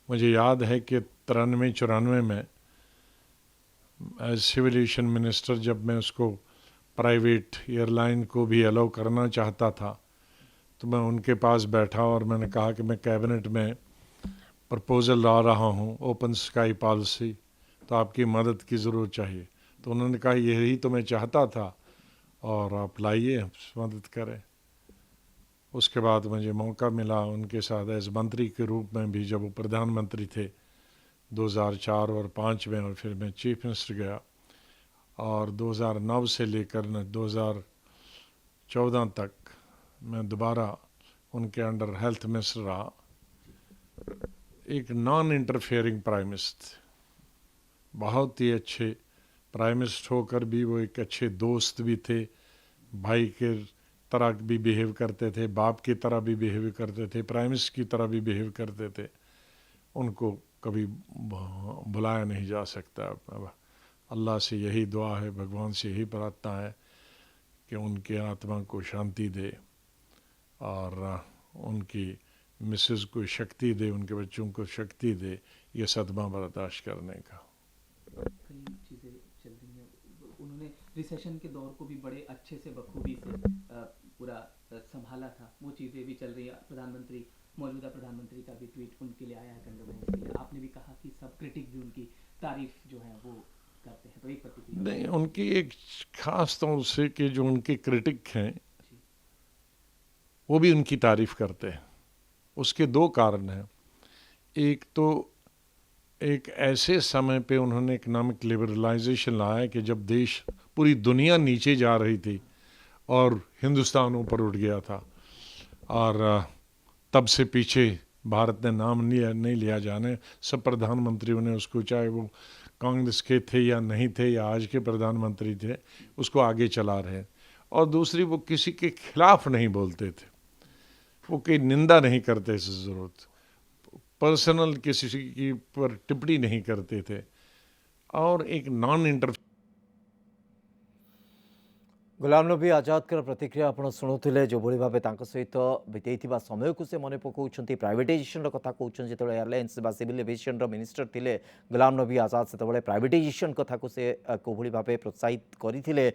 मुझे याद है कि 93-94 में एज सिविल एविएशन मिनिस्टर जब मैं उसको प्राइवेट एयरलाइन को भी अलाउ करना चाहता था तो मैं उनके पास बैठा और मैंने कहा कि मैं कैबिनेट में प्रपोज़ल ला रहा हूँ ओपन स्काई पॉलिसी, तो आपकी मदद की ज़रूरत चाहिए। तो उन्होंने कहा यही तो मैं चाहता था और आप लाइए मदद करें। उसके बाद मुझे मौका मिला उनके साथ एज मंत्री के रूप में भी, जब वो प्रधानमंत्री थे 2004 और 5 में, और फिर मैं चीफ मिनिस्टर गया और 2009 से लेकर 2014 तक मैं दोबारा उनके अंडर हेल्थ मिनिस्टर रहा। एक नॉन इंटरफेयरिंग प्राइम मिनिस्टर, बहुत ही अच्छे प्राइम मिनिस्टर होकर भी वो एक अच्छे दोस्त भी थे, भाई के तरह भी बिहेव करते थे, बाप की तरह भी बिहेव करते थे, प्राइम मिनिस्टर की तरह भी बिहेव करते थे। उनको कभी भुलाया नहीं जा सकता। अल्लाह से यही दुआ है, भगवान से यही प्रार्थना है कि उनके आत्मा को शांति दे और उनकी मिसेस को शक्ति दे, उनके बच्चों को शक्ति दे ये सदमा बर्दाश्त करने का। कई चीज़ें चल रही हैं, उन्होंने रिसेशन के दौर को भी बड़े अच्छे से बखूबी से पूरा संभाला था, वो चीज़ें भी चल रही है। प्रधानमंत्री, मौजूदा प्रधानमंत्री का भी ट्वीट उनके लिए आया है कंडोलेंस के लिए। आपने भी कहा कि सब क्रिटिक भी उनकी तारीफ जो है वो करते हैं, तो एक प्रतिक्रिया नहीं, उनकी एक खास तौर से कि जो उनके क्रिटिक हैं वो भी उनकी तारीफ करते हैं। उसके दो कारण हैं। एक तो एक ऐसे समय पे उन्होंने इकोनॉमिक लिबरलाइजेशन लाया कि जब देश, पूरी दुनिया नीचे जा रही थी और हिंदुस्तान ऊपर उठ गया था, और तब से पीछे भारत ने नाम नहीं लिया। जाने सब प्रधानमंत्रियों ने उसको, चाहे वो कांग्रेस के थे या नहीं थे या आज के प्रधानमंत्री थे, उसको आगे चला रहे। और दूसरी, वो किसी के खिलाफ नहीं बोलते थे, वो कोई निंदा नहीं करते से ज़रूरत, पर्सनल किसी की पर टिप्पणी नहीं करते थे, और एक नॉन इंटर। गुलाम नबी आजाद प्रतिक्रिया आप शुणुले, जो भाव सहित बीतई समय को से मन पकाउं, प्राइवेटाइजेशन कथा कहते जो एयरलाइंस सिविल एविएशन मिनिस्टर थे गुलाम नबी आजाद, से प्राइवेटाइजेशन कथा को से कौ भाव प्रोत्साहित करते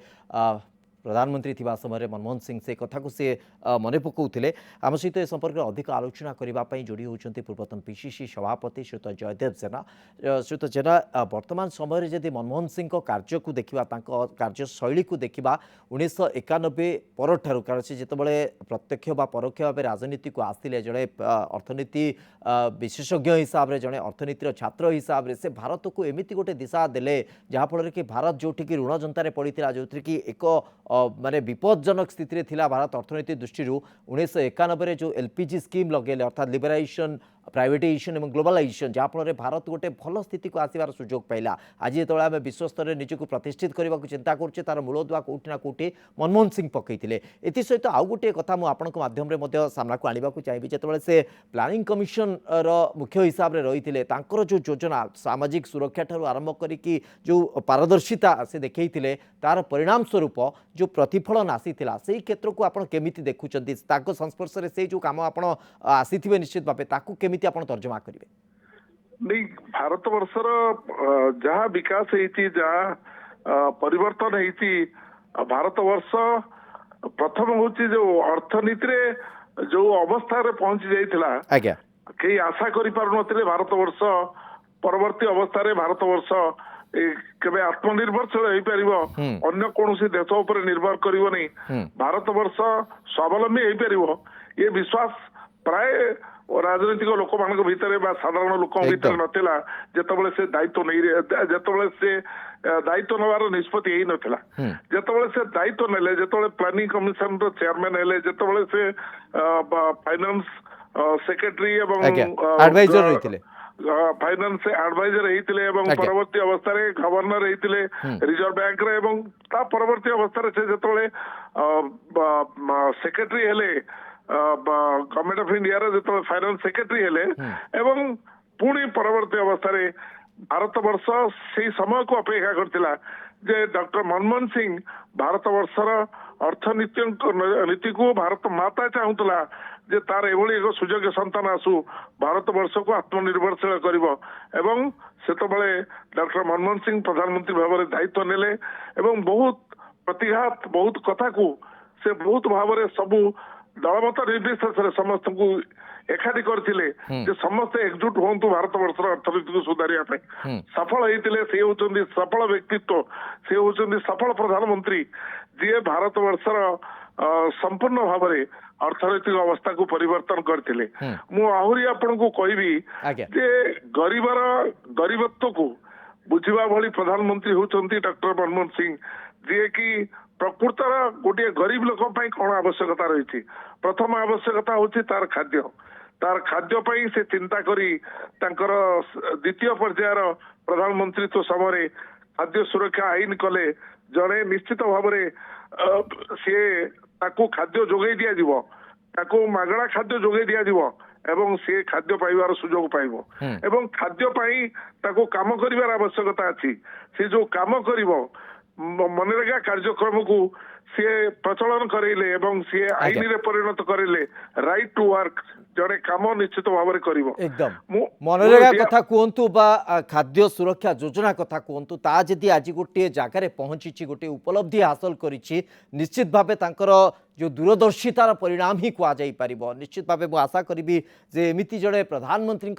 प्रधानमंत्री थिबा समय मनमोहन सिंह से कथा को सी मन पकाउले। आम सहित ए संपर्क में अधिक आलोचना करने जोड़ी होती पूर्वतन पीसीसी सभापति श्रीयुत जयदेव जेना। श्रीयुत जेना, वर्तमान समय जदि मनमोहन सिंह कार्य को देखा, कार्यशैली को देखा 1991 पर ठार, कारण से जितेबाला प्रत्यक्ष बा परोक्ष भाव राजनीति को आसते जड़े अर्थनीति विशेषज्ञ हिसाब से, जड़े अर्थनीतिर छात्र हिसाब से भारत को एमती गोटे दिशा देले जहाँफल कि भारत जो ऋण जंतार पड़ा, जो एक माने विपदजनक स्थिति थिला भारत अर्थनीति दृष्टि 1991 जो एलपीजी स्कीम लगेले, अर्थात लिबराइजेशन, प्राइवेटाइजेशन और ग्लोबलाइजेशन, जहाँफल भारत गोटे भल स्थिति को आसबार सुजोग पाइला। आज जो आम विश्व स्तर निजक प्रतिष्ठित करने को चिंता करुचे, तार मूलदुआ कौटि ना कौटि मनमोहन सिंह पकईले। एसत आउ गोटे कथा मुझे माध्यम सामना को आने को चाहिए, जिते से प्लानिंग कमिशन मुख्य हिसाब से रही थे, जो योजना सामाजिक सुरक्षा ठार आरंभ करी जो पारदर्शिता से देखते तार परिणाम स्वरूप जो प्रतिफलन आसीथिला, से क्षेत्र को आपण केमिति देखुचंती, ताको संस्पर्श रे से जो काम आपण आसीथिबे निश्चित भाबे ताको केमिति आपण तर्जमा करिवे? नहीं, भारत वर्षर जहाँ विकास होती, जहाँ परिवर्तन होती, भारत वर्ष प्रथम हूँ जो अर्थनीति रे जो अवस्था रे पहुंची जाइथिला, आज्ञा कई आशा करि पारु नथिले। भारत वर्ष परवर्ती अवस्था रे भारत वर्ष केबे आत्मनिर्भरशील हो पारिबो, अन्य कोनोसी देश उपर निर्भर करिवो नहीं। भारत वर्ष स्वावलंबी हो पारिबो, ये विश्वास प्राय राजनीतिक लोक मान भितर बा साधारण लोक भितर नथिला। जेतबेले से दायित्व नहीं, जेतबेले से दायित्व नवार निष्पत्ति ही नथिला, जेतबेले से दायित्व नेले, जेतबेले प्लानिंग कमिशन रो चेयरमैन हेले, जेतबेले से फाइनेंस सेक्रेटरी एवं एडवाइजर रहिथिले, फाइनेंस एडवाइजर होते एवं परवर्ती अवस्था रे गवर्नर होते रिजर्व बैंक रे, एवं ता परवर्ती अवस्था रे से जेतबेले सेक्रेटरी हेले गवर्नमेंट ऑफ इंडिया रे, जेतबेले फाइनेंस सेक्रेटरी हेले, एवं पुणी परवर्ती अवस्था रे भारत वर्ष से समय को अपेक्षा करथिला जे डॉक्टर मनमोहन सिंह भारत वर्षर अर्थनीति नीति को भारत माता चाहूला, जे तार एभली एक सुयोग्य संतान आसू भारत वर्ष को आत्मनिर्भरशील करिब एवं सेतबेले डॉक्टर मनमोहन सिंह प्रधानमंत्री भाव में दायित्व नेले एवं बहुत प्रतिघात बहुत कथा को से बहुत भाव में सबू दलमत निर्विशेष समस्त को एकाठी करथिले जे समस्त एकजुट होंतु भारत वर्ष अर्थनीति को सुधारिया पे सफल होइतिले से होचंदी सफल व्यक्तित्व से होचंदी सफल प्रधानमंत्री जे भारत वर्षर संपूर्ण भाव में अर्थनैतिक अवस्था को परिवर्तन करथिले मु आहुरी आपन को कहबी जे गरीबत्व को बुझिबा भली प्रधानमंत्री होचंती डॉक्टर मनमोहन सिंह जे कि प्रकृतर गोटे गरीब लोक पाई कौन आवश्यकता रही प्रथम आवश्यकता होची तार खाद्य पाई से चिंता करी तांकर द्वितीय पर्यायर प्रधानमंत्रीत्व समय खाद्य सुरक्षा आईन कले जड़े निश्चित भाव में सी ताकू खाद्य जोगे दिया जीवो ताकू मागणा खाद्य जोगे दिया जीवो एवं सी खाद्य पाइबार सुजोग पाइबो एवं खाद्य पाई ताकू काम करिवार आवश्यकता अछि से जो काम करिवो मनरेगा कार्यक्रम को सी प्रचलन करेले एवं सी आईन रे परिणत करेले राइट टू वर्क जड़े काम निश्चित भाव में करिवो एकदम मनरेगा कथा कहतु बा खाद्य सुरक्षा योजना कथा कहतु ता जदि आज गोटे जगार पहुंची गोटे उपलब्धि हासिल करिछि निश्चित भावे तांकर जो दूरदर्शितार परिणाम ही कहुपर निश्चित भाव मुझे आशा करी जे एमती जड़े प्रधानमंत्री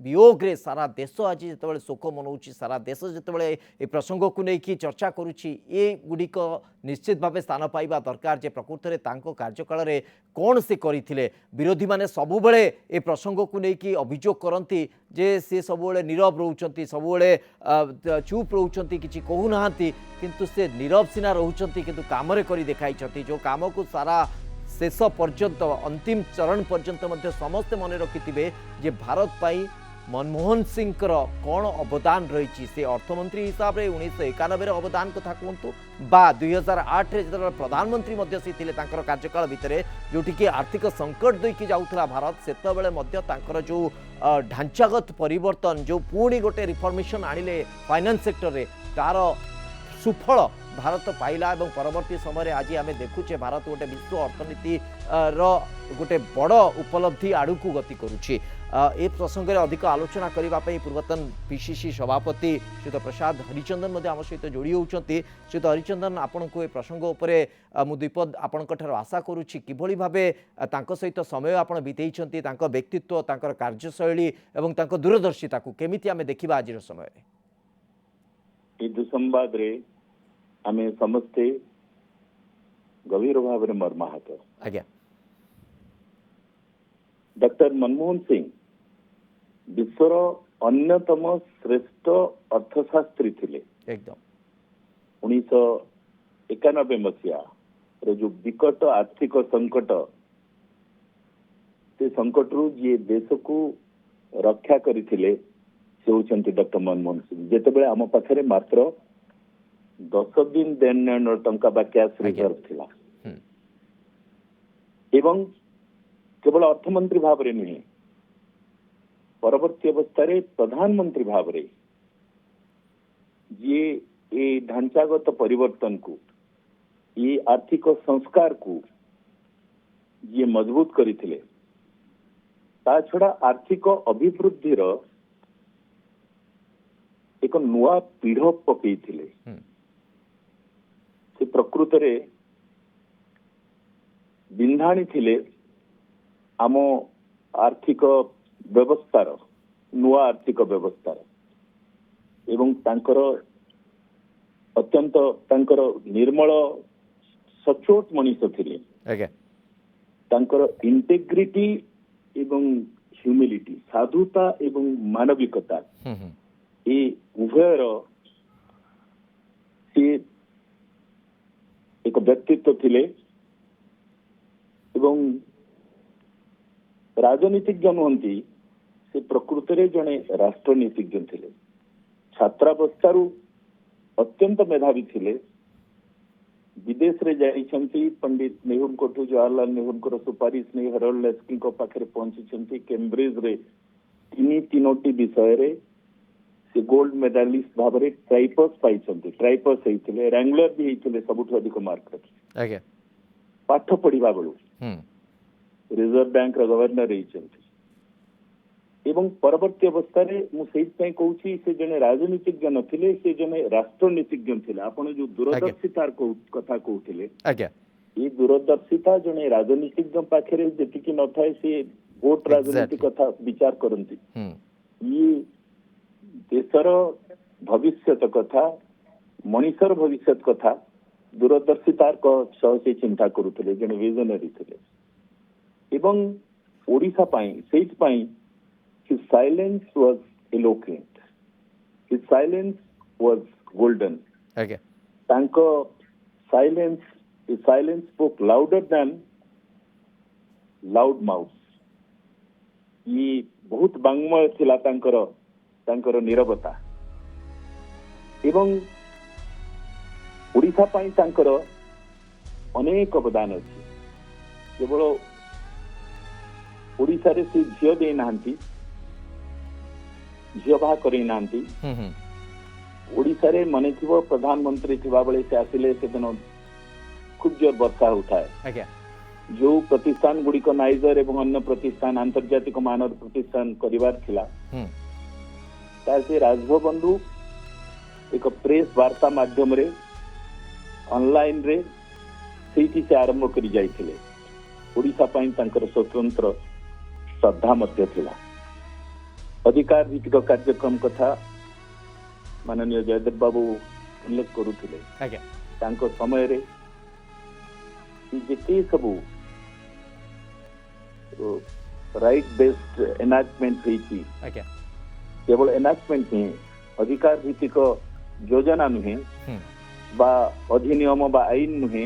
वियोग रे सारा देश आज जिते शोक मनाऊँ सारा देश जिते ये प्रसंग को लेकिन चर्चा करुच्ची ये गुड़िक निश्चित भाव स्थान पाइबा दरकार जे प्रकृत में कार्यकाल में कौन से करते विरोधी मैंने सबुबले ए प्रसंग को लेकिन अभियोग करती जे सी सबुबले नीरव रोचंती सबुबले चुप रोचंती किछि कहूना किंतु से नीरव सिना रोचंती किंतु काम करी देखाई जो काम को सारा शेष पर्यंत अंतिम चरण पर्यंत मध्य समस्ते मन रखिथिबे जे भारत पाई मनमोहन सिंह कौन अवदान रही से अर्थमंत्री हिसाब से 1991 अवदान कथा कहतु बा 2008 जो प्रधानमंत्री से कार्यकाल भितर जोटि आर्थिक संकट देकी जाऊला भारत से जो ढांचागत परिवर्तन जो पुणी गोटे रिफॉर्मेशन आनिले फाइनेंस सेक्टर रे तार सुफल भारत पाइला एवं परवर्ती समय आज आम देखुचे भारत गोटे विश्व अर्थनीति गोटे बड़ उपलब्धि आड़ को गति करुच्ची ए प्रसंग में अधिक आलोचना करने पूर्वतन पीसीसी सभापति श्रीयुत प्रसाद हरिचंदन आम सहित जोड़ी होती श्रीयुत हरिचंदन आपण को ए प्रसंग उपरे मु द्विपद आपण आशा करुच्ची किभली भावे सहित समय आपण बितेइछंती तांको व्यक्तित्व तांकर कार्यशैली एवं तांको दूरदर्शिता को केमिति आमे देखिबा आज समय ए दुसंवाद रे आमे समस्ते गभीर भाव में मर्माहत आज्ञा डॉक्टर मनमोहन सिंह विश्वर अन्यतम श्रेष्ठ अर्थशास्त्री थिले एकदम 1991 मसीहा जो विकट आर्थिक संकट से संकट रु जी देश को रक्षा करथिले से होचंती डॉक्टर मनमोहन सिंह जेतेबेले आम पाखरे मात्र 10 दिन देन टंका बा कैश रिजर्व थिला एवं केवल अर्थमंत्री भाव रे नुहे परवर्ती अवस्था रे प्रधानमंत्री भाव रे ये ए ढांचागत परिवर्तन को ये आर्थिक संस्कार को ये मजबूत करथिले ता छड़ा आर्थिक अभिवृद्धि रो एक नुआ पीढ़ पकईथिले से प्रकृत रे बिंधाणी थिले आम आर्थिक व्यवस्थार नुआ आर्थिक व्यवस्थार एवं तांकर अत्यंत तांकर निर्मल सचोट मनीष थिले तांकर इंटेग्रिटी एवं ह्यूमिलिटी साधुता एवं मानविकता ए उभयर से एक व्यक्तित्व थिले एवं राजनीतिज्ञ नुहंती से प्रकृत रे जने राष्ट्रनीतिज्ञ थिले छात्रावस्थारू अत्यंत मेधावी थिले विदेश रे जाइछंती पंडित नेहरू कोठू जवाहरलाल नेहरू को सुपारिश नहीं हरोल्ड लेस्की को पाखरे पहुंची कैम्ब्रिज रे तीनोटी विषय रे से गोल्ड मेडालिस्ट भाव में ट्राइपस पाई ट्राइपस होते रैंगलर भी होते सबुठ अधिक मार्क रखी आज्ञा पाठ पढ़ा बेलू रिजर्व बैंक रो गवर्नर एवं परवर्ती अवस्था मुझे कहूँ से जने राजनीतिज्ञ नथिले से जने राष्ट्रनीतिज्ञ थे आपण जो दूरदर्शितार कथा कहते आज्ञा ये दूरदर्शिता जने राजनीतिज्ञ पाखे जी न थाए से वोट राजनीति कथा विचार करती ये देशर भविष्य कथा मनीषर भविष्य कथा दूरदर्शितार सह से चिंता करुले जने विजनरी थे एवं ओडिशा पाई his silence was eloquent, his silence was golden. आज्ञा तांको his silence spoke louder than loud mouth. ये बहुत बांगमय थिला तांकर नीरवता एवं ओडिशा पाई तांकर अनेक अवदान अच्छी केवल ओडिशा रे से झियो दे नांती झियो बाहा करी नांती ओडिशा रे मने थिबो प्रधानमंत्री थिबा बेले से आसिले से दिन खूब जोर वर्षा होता है आज्ञा जो प्रतिष्ठान गुड़िक नाइजर एवं अन्य प्रतिष्ठान आंतर्जातिक मानर प्रतिष्ठान करिवार थिला तार से राजभवन रु एक प्रेस वार्ता माध्यम रे ऑनलाइन रे सेठी से आरंभ करी जाइथिले ओडिशा पाई तांकर स्वतंत्र श्रद्धा मध्य थिला अधिकार भित्तिक कार्यक्रम कथा माननीय जयदेव बाबू उल्लेख करुथिले आज्ञा तांको समय रे जेते सबू राइट बेस्ड एनाक्टमेंट होई आज्ञा केवल एनाक्टमेंट नहीं अधिकार भित्तिक योजना नुहे बा अधिनियम बा आईन नुहे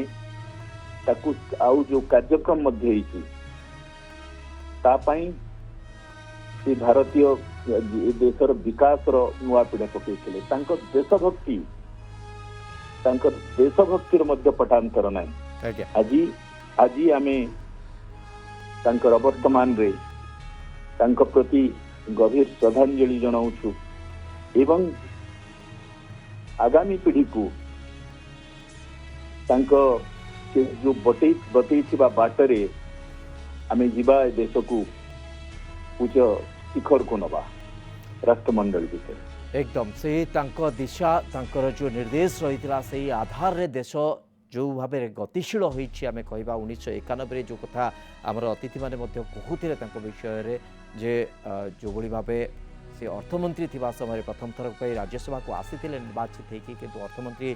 ताकू आउ जो कार्यक्रम मध्य होई ता पाई से भारतीय देशर विकास नुआ पीढ़ा पकईले देशभक्तिर मध्य पटांतर ना आज आज आम वर्तमान रे प्रति गभीर श्रद्धांजलि जनाऊँ एवं आगामी पीढ़ी को जो बतई बाटरे आम जीवा देश को उच्च शिखर को नवा राष्ट्रमंडल विषय एकदम से तांको दिशा तांकर जो निर्देश रही से आधार रे देश जो भाव गतिशील होती आम कह 1991 जो कथा आमर अतिथि मैंने कहते विषय रे जे जो भली भाव से अर्थमंत्री थिबा समय प्रथम थर पर राज्यसभा को आसी निर्वाचित होगी किंतु अर्थमंत्री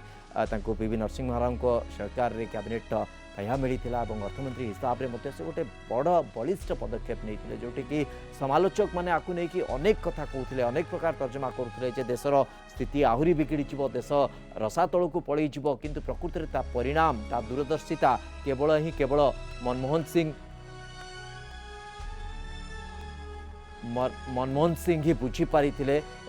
पीवी नरसिंह राव को सरकार रे कैबिनेट पाया मिलता अर्थमंत्री हिसाब से गोटे बड़ बलिष्ठ पदक्षेप नहीं जोटि कि समालोचक मैंने आपको नहीं अनेक कथा कहते अनेक प्रकार तर्जमा करते देशर स्थिति आहरी बिगिड़ी देश रसातल को पलि किंतु प्रकृति में ता परिणाम ता दूरदर्शिता केवल मनमोहन सिंह ही बुझीपारी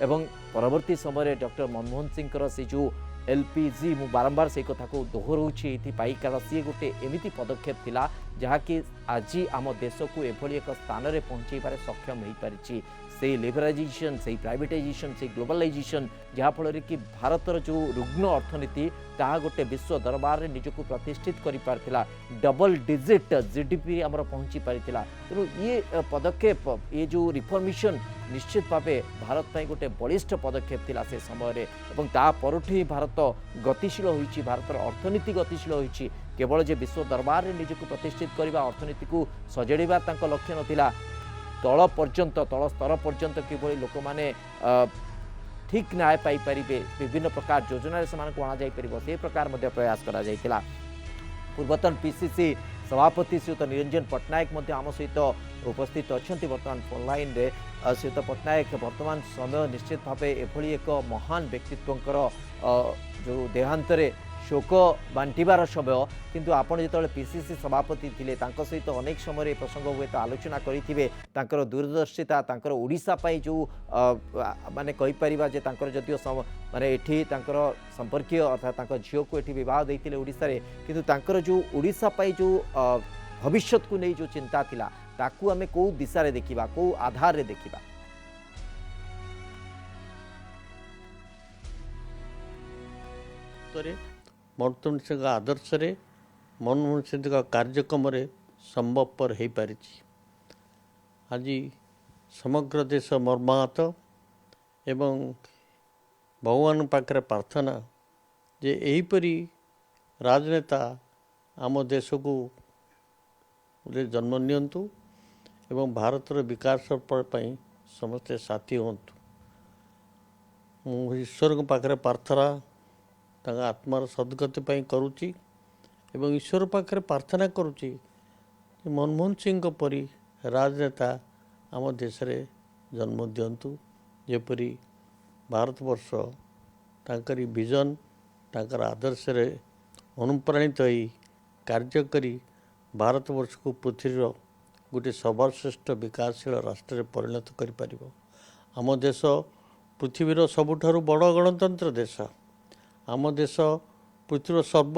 एवं परवर्ती समय डॉक्टर मनमोहन सिंह से जो एलपीजी मु बारंबार से कथा को दोहराऊँगी कारण सी गोटे एमती पदक्षेप थिला जहाँकि आज आम देश को एभली एक स्थान में पहुँचाइबार सक्षम हो पारी से लिबराइजेशन से प्राइवेटाइजेशन से ग्लोबलाइजेशन जहाँफल कि भारतर जो रुग्ण अर्थनीति ताहा गोटे विश्व दरबार में निजक प्रतिष्ठित कर पार्थिला डबल डिजिट जीडीपी आमर पहुँची पारिथिला तेणु ये पदक्षेप ये जो रिफॉर्मेशन निश्चित भाव भारत पर गोटे बलिष्ठ पदक्षेप थिला से समय और ता परठू ही भारत गतिशील होइछि भारतर अर्थनीति गतिशील होइछि केवल जे विश्व दरबार में निजक प्रतिष्ठित करबा अर्थनीति को सजेड़ा तांको लक्ष्य नथिला तल पर्यंत तल स्तर पर्यंत किभली लोक माने ठीक न्याय पाई परिबे विभिन्न प्रकार योजना से अणा से प्रकार प्रयास करा जायतिला पूर्वतन पीसीसी सभापति श्रीयुत निरंजन पट्टनायक आम सहित उपस्थित अच्छा बर्तमान फोन लाइन रे श्रीयुत पट्टनायक वर्तमान समय निश्चित भाव एभली एक महान व्यक्तित्वंकर जो देहांतरे शोक बांटिबार समय किंतु आपण जो पीसीसी सभापति थिले तांको सहित अनेक समय प्रसंग हुए तो आलोचना करिथिबे तांकर दूरदर्शिता तांकर ओडिशा पई जो माने कहि परिबा जे तांकर जदियो माने एठी तांकर संपर्कीय अर्थात तांकर झियो को एठी विवाह दैथिले ओडिशा रे किंतु तांकर जो ओडिशा पई जो भविष्यत को नहीं जो चिंता थिला ताकू आमे को दिशा रे देखिबा को आधार रे देखिबा मनमोहन सिंह आदर्श मनमोहन सिंह कार्यक्रम ସମ୍ଭବପର ହୋଇପାରିଛି। ଆଜି ସମଗ୍ର ଦେଶ ମର୍ମାହତ ଏବଂ ଭଗବାନଙ୍କ ପାଖରେ ପ୍ରାର୍ଥନା ଯେ ଏହିପରି ରାଜନେତା ଆମ ଦେଶକୁ ଜନ୍ମ ନିଅନ୍ତୁ ଏବଂ ଭାରତର ବିକାଶ ପାଇଁ ସମସ୍ତେ ସାଥୀ ହୁଅନ୍ତୁ। ମୁଁ ଈଶ୍ୱରଙ୍କ ପାଖରେ ପ୍ରାର୍ଥନା ତାଙ୍କ ଆତ୍ମାର ସଦ୍ଗତି ପାଇଁ କରୁଛି ଏବଂ ଈଶ୍ୱର ପାଖରେ ପ୍ରାର୍ଥନା କରୁଛି ଯେ ମନମୋହନ ସିଂଙ୍କ ପରି ରାଜନେତା ଆମ ଦେଶରେ ଜନ୍ମ ଦିଅନ୍ତୁ, ଯେପରି ଭାରତବର୍ଷ ତାଙ୍କରି ଭିଜନ ତାଙ୍କର ଆଦର୍ଶରେ ଅନୁପ୍ରାଣିତ ହୋଇ କାର୍ଯ୍ୟ କରି ଭାରତବର୍ଷକୁ ପୃଥିବୀର ଗୋଟିଏ ସର୍ବଶ୍ରେଷ୍ଠ ବିକାଶଶୀଳ ରାଷ୍ଟ୍ରରେ ପରିଣତ କରିପାରିବ। ଆମ ଦେଶ ପୃଥିବୀର ସବୁଠାରୁ ବଡ଼ ଗଣତନ୍ତ୍ର ଦେଶ। ଆମ ଦେଶ ପୃଥିବୀର ସର୍ବ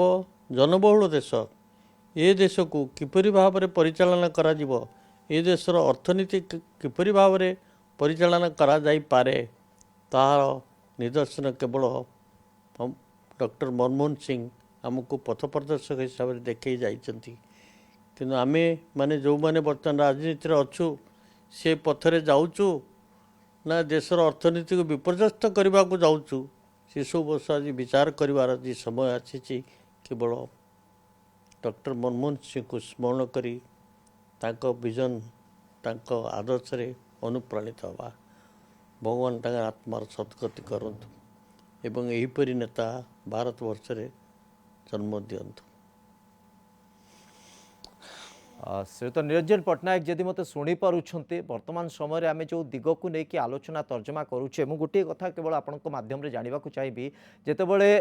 ଜନବହୁଳ ଦେଶ। ଏ ଦେଶକୁ କିପରି ଭାବରେ ପରିଚାଳନା କରାଯିବ, ଏ ଦେଶର ଅର୍ଥନୀତି କିପରି ଭାବରେ ପରିଚାଳନା କରାଯାଇପାରେ, ତାହାର ନିଦର୍ଶନ କେବଳ ଡକ୍ଟର ମନମୋହନ ସିଂ ଆମକୁ ପଥ ପ୍ରଦର୍ଶକ ହିସାବରେ ଦେଖାଇ ଯାଇଛନ୍ତି। କିନ୍ତୁ ଆମେ ମାନେ ଯେଉଁମାନେ ବର୍ତ୍ତମାନ ରାଜନୀତିରେ ଅଛୁ, ସେ ପଥରେ ଯାଉଛୁ ନା ଦେଶର ଅର୍ଥନୀତିକୁ ବିପର୍ଯ୍ୟସ୍ତ କରିବାକୁ ଯାଉଛୁ, ସେସବୁ ବର୍ଷ ଆଜି ବିଚାର କରିବାର ଆଜି ସମୟ ଆସିଛି। କେବଳ ଡକ୍ଟର ମନମୋହନ ସିଂଙ୍କୁ ସ୍ମରଣ କରି ତାଙ୍କ ଭିଜନ ତାଙ୍କ ଆଦର୍ଶରେ ଅନୁପ୍ରାଣିତ ହେବା। ଭଗବାନ ତାଙ୍କ ଆତ୍ମାର ସଦ୍ଗତି କରନ୍ତୁ ଏବଂ ଏହିପରି ନେତା ଭାରତବର୍ଷରେ ଜନ୍ମ ଦିଅନ୍ତୁ। श्रीयुत निरंजन पट्टनायक जदि मत शुणी पार्टी वर्तमान समय आम जो दिग को लेकिन आलोचना तर्जमा करुचे मु गोटे कथा केवल आपण माध्यम जानवा चाहिए जितेबले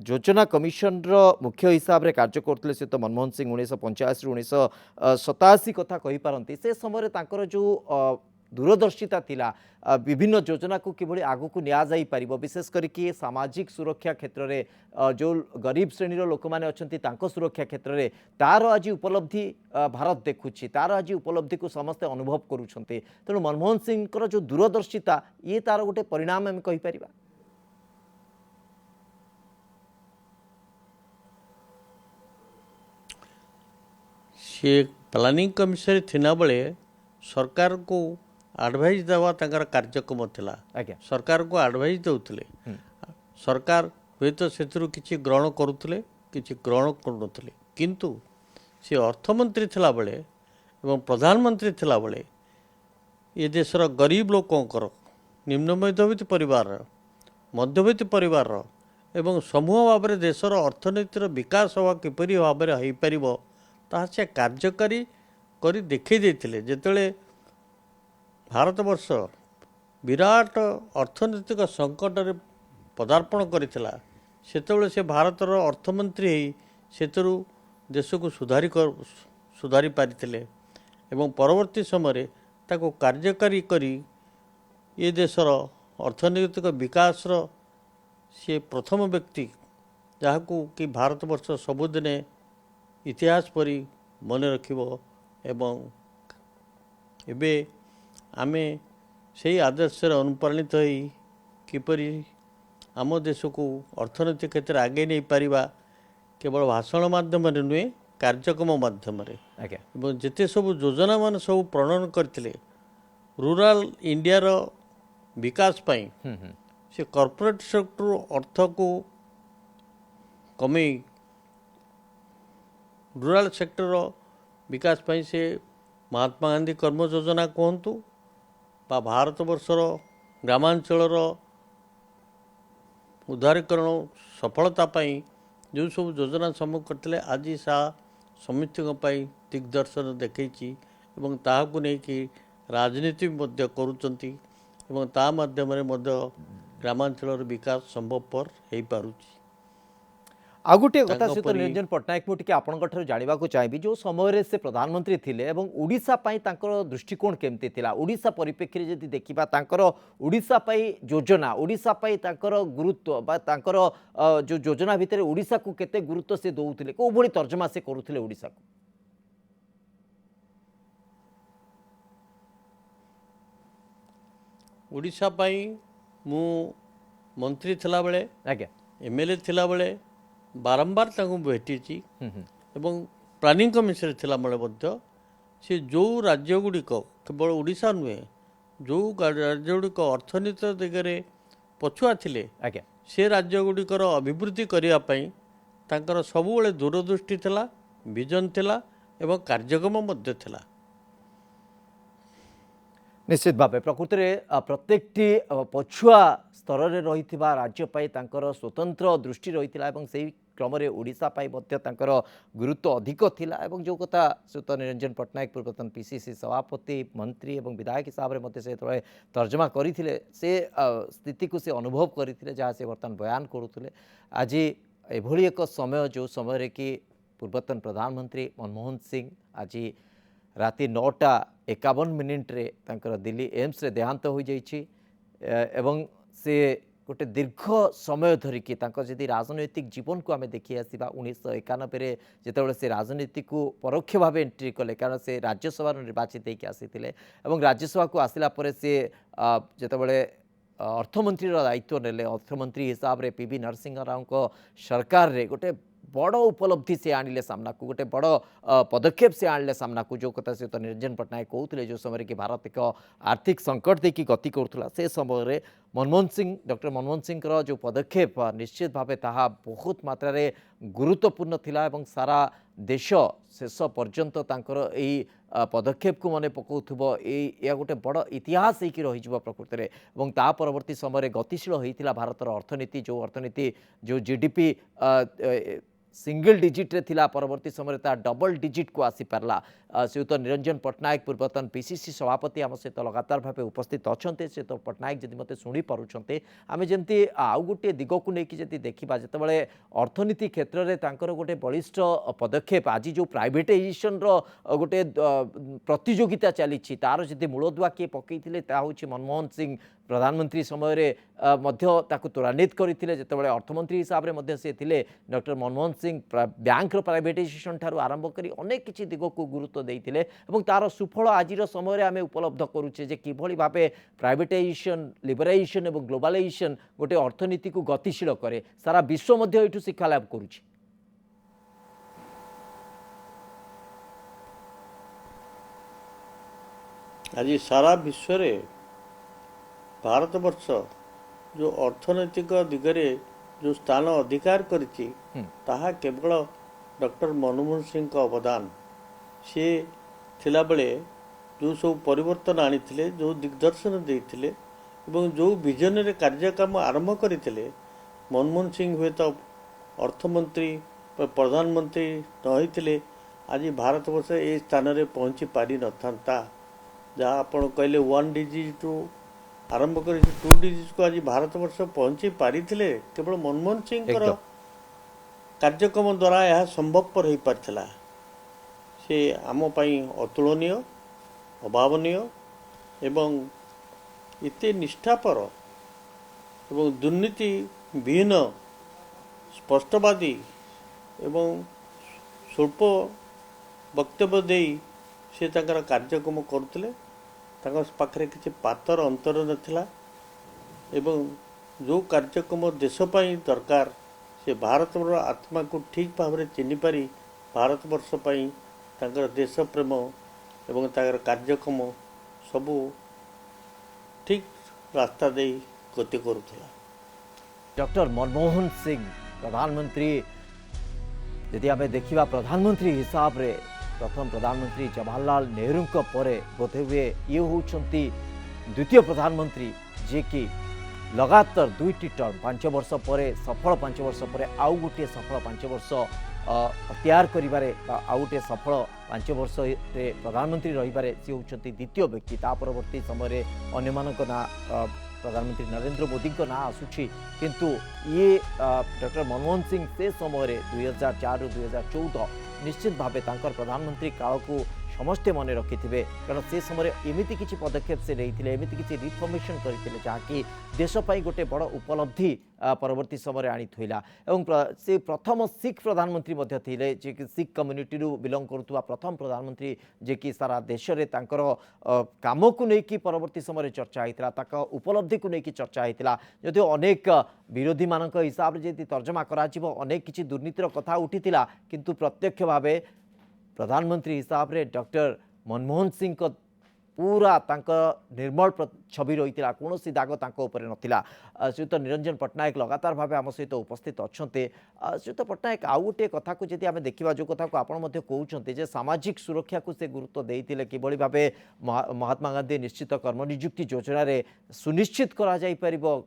योजना कमिशन मुख्य हिसाब से कार्य करते श्रीयुत मनमोहन सिंह 1985 1987 कथा कहीपारती से समय जो दूरदर्शिता थिला विभिन्न योजना को किभली आगु को निया जाई परिबो, विशेष करके सामाजिक सुरक्षा क्षेत्र में जो गरीब श्रेणी लोक मैंने अच्छा तांको सुरक्षा क्षेत्र में तार आज उपलब्धि भारत देखुची, तार आज उपलब्धि को समस्ते अनुभव करुछंते। तेणु मनमोहन सिंह जो दूरदर्शिता ये तार गोटे परिणाम आम कहि परिबा। सी प्लानिंग कमिशन थिना बेले सरकार को आडभाइज देवा तांकर कार्यक्रम थिला। सरकार को आडभाइज देउथले, सरकार हुए तो से किसी ग्रहण करुले किसी ग्रहण करुनथले, किंतु सी अर्थमंत्री थिला बेले एवं प्रधानमंत्री थिला बेले ये देशर गरीब लोकंकर निम्न मध्यवित्त परिवार मध्यवित्त परिवार एवं समूह भाव में देशर अर्थनीतिर विकास हवा किपरि भाव में हो पार ताहा से कार्यकारी करी देखै देथिले। जेतेले भारतवर्ष विराट अर्थनैतिक संकट रे पदार्पण करिथिला सेतेबेले से भारतर अर्थमंत्री से देश को सुधारी पारिथिले एवं परवर्ती समय ताको कार्यकारी करी ये देशर अर्थनैतिक विकास सी प्रथम व्यक्ति जहाकू कि भारतवर्ष सबुदिने इतिहास परी मन रखिबो एवं एबे आमे से आदर्श अनुप्राणित होई किपरि आम देश को अर्थनैतिक क्षेत्र आगे नहीं पारिबा केवल भाषण माध्यम नुहे कार्यक्रम माध्यम जिते सब योजना मान सब प्रणयन करथिले रूरल इंडिया रो विकास पाई से कॉर्पोरेट सेक्टर अर्थ को कमे रूरल सेक्टर विकास पाई से महात्मा गांधी कर्म योजना कहतु बा भारतवर्षर ग्रामांचल उदारीकरण सफलता पाई जो सब योजना समूह करते आज सा समिति दिग्दर्शन देखी एवं ताहाकु नेकी राजनीति करुचंती एवं ता माध्यम ग्रामांचल विकास संभवपर हो पारुची। आ गोटे कथा सहित निरंजन पट्टनायक मुझे आपंकर जानवा चाहिए जो समय से प्रधानमंत्री थिले एवं ओडिशा पाई तांकर दृष्टिकोण केमती थिला ओडिशा परिप्रेक्षी रे जदि देखिबा तांकर ओडिशा पाई योजना ओडिशा पाई तांकर गुरुत्व बा तांकर जो योजना भितर ओडिशा को केते गुरुत्व से दउथिले को भली तर्जमा से करुथिले ओडिशा को ओडिशा पाई मु मंत्री थिला बेले आज्ञा एमएलए थिला बेले बारंबार तांको भेटी एवं ପ୍ଲାନିଂ କମିଶନରେ ଥିଲାବେଳେ ମଧ୍ୟ ସେ ଯେଉଁ ରାଜ୍ୟଗୁଡ଼ିକ କେବଳ ଓଡ଼ିଶା ନୁହେଁ, ଯେଉଁ ରାଜ୍ୟଗୁଡ଼ିକ ଅର୍ଥନୀତି ଦିଗରେ ପଛୁଆ ଥିଲେ ଆଜ୍ଞା ସେ ରାଜ୍ୟଗୁଡ଼ିକର ଅଭିବୃଦ୍ଧି କରିବା ପାଇଁ ତାଙ୍କର ସବୁବେଳେ ଦୂରଦୃଷ୍ଟି ଥିଲା, ଭିଜନ୍ ଥିଲା ଏବଂ କାର୍ଯ୍ୟକ୍ରମ ମଧ୍ୟ ଥିଲା। निश्चित भाव प्रकृत में प्रत्येकटी पछुआ स्तर में रही राज्य तांकर स्वतंत्र दृष्टि रही से क्रम ओडिशा गुरुत्व अधिक थिला एवं जो कथा श्रीयुत निरंजन पट्टनायक पूर्वतन पीसीसी सभापति मंत्री और विधायक हिसाब से से तर्जमा करते से स्थिति को से अनुभव करते जहाँ से बर्तमान बयान करुले। आज एभली एक समय जो समय कि पूर्वतन प्रधानमंत्री मनमोहन सिंह आज राति 9:51 दिल्ली एम्स रे देहांत हो जाइछि एवं से गोटे दीर्घ समय धरिकी जदि राजनैतिक जीवन को आम देखी आसवा 1991 जिते से राजनीति को परोक्ष भाव एंट्री कले कारण से राज्यसभा निर्वाचित होकर आसी राज्यसभा को आसला परे से जितेबाला अर्थमंत्री दायित्व नेले अर्थमंत्री हिसाब से पीवी नरसिंह राव को सरकार रे गोटे बड़ उपलब्धि से आणिले सामना को गोटे बड़ पदक्षेप से आणिले सामना को जो कथा सहित निरंजन पट्टनायक कहते जो समय कि भारत एक आर्थिक संकट देखिए गति करुला से समय मनमोहन सिंह डॉक्टर मनमोहन सिंह जो पदक्षेप निश्चित भाव ताहा बहुत मात्रा रे गुरुत्वपूर्ण थिला एवं सारा देश शेष पर्यंत तांकर एई पदक्षेप को मने पकाउथबो या गोटे बड़ इतिहास होकर रही प्रकृत में और ता परवर्ती समय गतिशील होता भारतर अर्थनीति जो जीडीपी सिंगल डिजिट रे थिला परवर्ती समय ता डबल डिजिट को आसी पारला। श्रीयुत निरंजन पट्टनायक पूर्वतन पीसीसी सभापति आम सहित लगातार भाव उपस्थित अच्छा श्रीयुत पट्टनायक जदि मत शुणी पार्टी आम जमी आउ गोटे दिग को लेकिन जब देखा जितेबाला अर्थनीति क्षेत्र में तांकर गोटे बलिष्ठ पदक्षेप आज जो प्राइवेटाइजेशन गोटे प्रतियोगिता चली तार जदि मूलदुआ किए पकईले हूँ मनमोहन सिंह प्रधानमंत्री समय ताकू त्वरान्वित करते जितेबाला अर्थमंत्री हिसाब से थे doctor Manmohan Singh bank privatisation ठारू आरंभ कर अनेक किसी दिग को गुरुत्व देते तार सुफल आज समय आम उपलब्ध करुचे कि भाव प्राइवेटाइजेशन लिबराइजेशन और ग्लोबलाइजेशन गोटे अर्थनीति को गतिशील करे सारा विश्व ये शिक्षा लाभ करुचे। आज सारा विश्व रे भारतवर्ष जो अर्थनैतिक दिगरे जो स्थान अधिकार करिछि ताहा केवल डॉक्टर मनमोहन सिंह का अवदान सी थिला बेले जो सब परिवर्तन आनी जो दिग्दर्शन देते एवं जो विजन रे कार्यक्रम आरंभ करते मनमोहन सिंह हुए तो अर्थमंत्री प्रधानमंत्री नहींथिले आज भारतवर्ष ए स्थान रे पहुँची पारि न था जहाँ आपण कहले 1 डिजिट आरंभ कर 2 डिजिट को आज भारतवर्ष पहुँची पारी केवल मनमोहन सिंह कार्यक्रम द्वारा यह संभवपर हो पार्थिला। से आम पाई अतुलनीय अभावनीय एवं इते निष्ठापर एवं दुर्नीति विहीन स्पष्टवादी एवं स्वल्प वक्तव्य दे से तांकर कार्यक्रम करुले पाखे किसी पातर अंतर नथिला एवं जो कार्यक्रम देशपाई दरकार से भारत आत्मा को ठीक भाव में चिन्ह पारी भारतवर्ष पाई तांकर देश प्रेम एवं तांकर कार्यक्रम सबू ठीक रास्ता दे गति करुला। डॉक्टर मनमोहन सिंह प्रधानमंत्री यदि आम देखा प्रधानमंत्री हिसाब रे प्रथम प्रधानमंत्री जवाहरलाल नेहरू पर बोधे हुए ये होती द्वितीय प्रधानमंत्री जे कि लगातार 2टी टर्म 5 वर्ष पर सफल 5 वर्ष पर आउ गोटे सफल 5 वर्ष तैयार करिबारे आउ गोटे सफल 5 वर्ष प्रधानमंत्री रहिबारे सी होती द्वितीय व्यक्ति ता परवर्ती समय अन्यमानक ना प्रधानमंत्री नरेंद्र मोदी को ना आसुछि किंतु ये डॉक्टर मनमोहन सिंह से समय 2004 2014 निश्चित भावे तांकर प्रधानमंत्री काल को समस्ते मन रखि थे कारण से समय एमती किसी पदक्षेप से नहीं एमती किसी रिफॉर्मेशन करते जहाँकि देशपाई गोटे बड़ उपलब्धि परवर्ती समय आनी थोला एवं से प्रथम सिख प्रधानमंत्री थे जे कि सिख कम्युनिटी बिलंग करुवा प्रथम प्रधानमंत्री जे कि सारा देश में तांकर काम को लेकिन परवर्ती समय चर्चा होता उपलब्धि को लेकिन चर्चा होता जदि अनेक विरोधी मान हिसाब से तर्जमा करा अनेक किसी दुर्नीतिर कथा उठी किंतु प्रत्यक्ष भाव प्रधानमंत्री हिसाब रे डॉक्टर मनमोहन सिंह को पूरा निर्मल छवि रही कौन दाग नथिला। श्रीयुत निरंजन पट्टनायक लगातार भाव आम सहित उपस्थित अच्छा। श्रीयुत पट्टनायक आउ गोटे कथा को जदि आम देखा जो कथा को आपड़ कहते सामाजिक सुरक्षा को से गुरुत्व देते कि भाव महात्मा गांधी निश्चित कर्म निजुक्ति योजन सुनिश्चित कर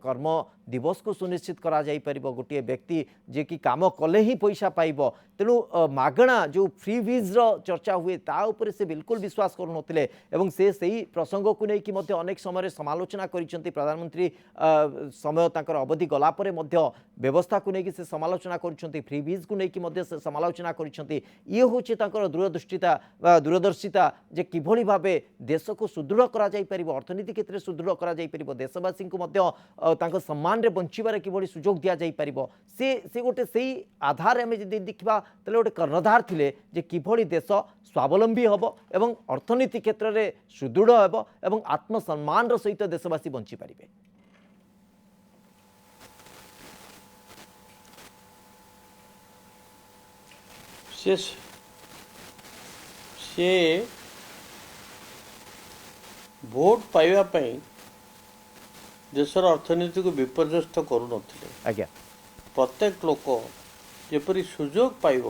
कर्म दिवस को सुनिश्चित कर गोटे व्यक्ति जे कि काम कले ही पैसा पाइब तेणु मागणा जो फ्री वीज चर्चा हुए ताऊपर से बिल्कुल विश्वास करुनथिले एवं से सही प्रसंग को लेकिन अनेक समय समालोचना करिसेंती प्रधानमंत्री समय तांकर अवधि गला परे मध्य व्यवस्था को लेकिन से समालोचना करिसेंती फ्री वीज को लेकिन मध्य से समालोचना करिसेंती। ये होची तांकर दूरदर्शिता जे किभली भाबे देश को सुदृढ़ करा जाई परिबो अर्थनीति क्षेत्र में सुदृढ़ करा जाई परिबो देशवासी को मध्य तांकर सम्मान रे बंचिबार किभली सुजोग दिया जाई परिबो से गोटे सही आधार आम जदि देखा तले गोटे कर्णधार थिले जे किभली देश स्वावलंबी हम एवं अर्थनीति क्षेत्र में सुदृढ़ हम एवं आत्मसम्मान सहित देशवासी बंची पारिबे। से भोट पाइबा पई देशर अर्थनीति को विपर्यस्त करू नथिले। आज्ञा प्रत्येक लोक जेपरी सुजोग पाइब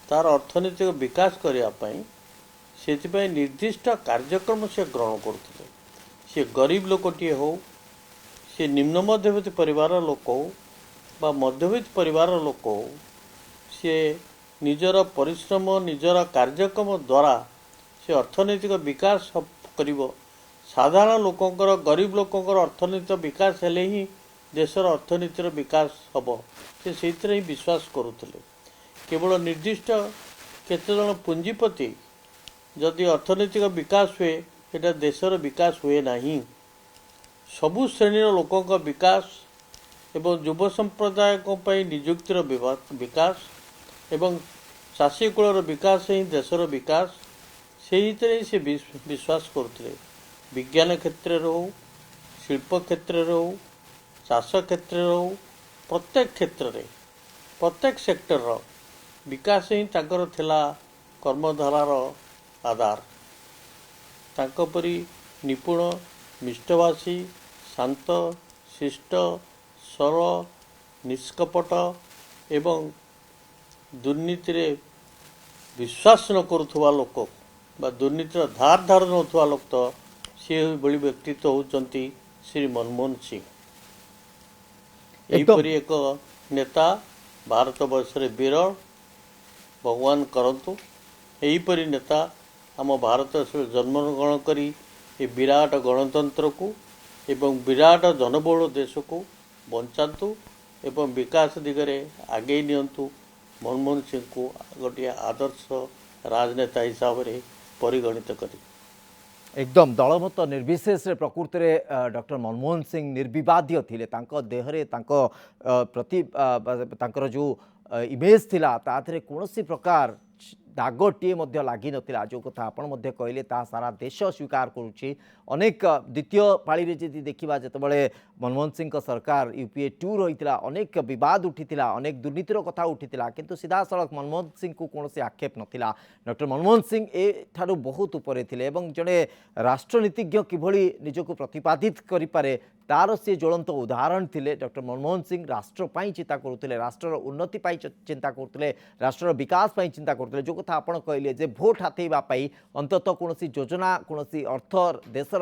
तार अर्थनीतिक विकास करने से निर्दिष्ट कार्यक्रम से ग्रहण करते सी गरीब लोकटे हो सी निम्न मध्यवित्त परिवार लोक हो बा मध्यवित्त परिवार लोक हो सी निजर परिश्रम निजर कार्यक्रम द्वारा से अर्थनैतिक विकास करिवो। साधारण लोकंकर गरीब लोकंकर अर्थनैतिक विकास हेले ही देशर अर्थनीतिर विकास हम से ही विश्वास करुले। केवल निर्दिष्ट केते जन पुंजीपति जदि अर्थनैतिक विकास हुए एटा देशर विकास हुए नहीं। सबु श्रेणीर लोकों विकास एवं युव संप्रदाय निजुक्तिर विकास एवं चाषी कूलर विकास ही देशर विकास से विश्वास करुले। विज्ञान क्षेत्र हो शिल्प क्षेत्र हो चाष क्षेत्र हो प्रत्येक क्षेत्र में प्रत्येक सेक्टर विकास ही तांकर थिला कर्मधारार आधार। तांको परी निपुण मिष्टभाषी शांत शिष्ट सरल निष्कपट एवं दुर्नीति रे विश्वास न करुवा लोक बा दुर्नीतिर धार धार नौथुवा लोक तो सी भली व्यक्तित्व होचंती श्री मनमोहन सिंह। एपरी एक नेता भारत वर्ष रे विरल भगवान करंतु। एहीपरि नेता आम भारत जन्मग्रहण करी ए विराट गणतंत्र को एवं विराट जनबहुल देश को बंचातु एवं विकास दिगरे आगे नियंतु। मनमोहन सिंह को गोटे आदर्श राजनेता हिसाब से परिगणित करी एकदम दलमत निर्विशेष प्रकृति में डॉक्टर मनमोहन सिंह निर्विवाद्य थिले। तांको देहरे तांको प्रति तांकर जो इमेज थिला ताथरे कोनोसी प्रकार दागटीए मध्य लगी नथिला। जो कथा आपण मध्य कहले ता सारा देश स्वीकार करुछि। अनेक द्वितीय पाली रे जदि देखिबा जेतबळे मनमोहन सिंह सरकार यूपीए 2 रहितिला अनेक विवाद उठितिला अनेक दुर्नीतिर कथा उठितिला किंतु सीधा सड़क मनमोहन सिंह को कोनोसी आक्षेप नथिला। डॉक्टर मनमोहन सिंह ए ठारू बहुत उपरे थिले एवं जड़े राष्ट्रनीतिज्ञ किभली निजको प्रतिपादित करि पारे तार से ज्वलंत उदाहरण थिले। डॉक्टर मनमोहन सिंह राष्ट्र पाई चिंता करुले राष्ट्र उन्नति पाई चिंता करुले राष्ट्र विकास पाई चिंता करुले। जो कथा आपण कहले जे भोट हाथेबा पाई अंततः कोनोसी योजना कोनोसी अर्थ देशर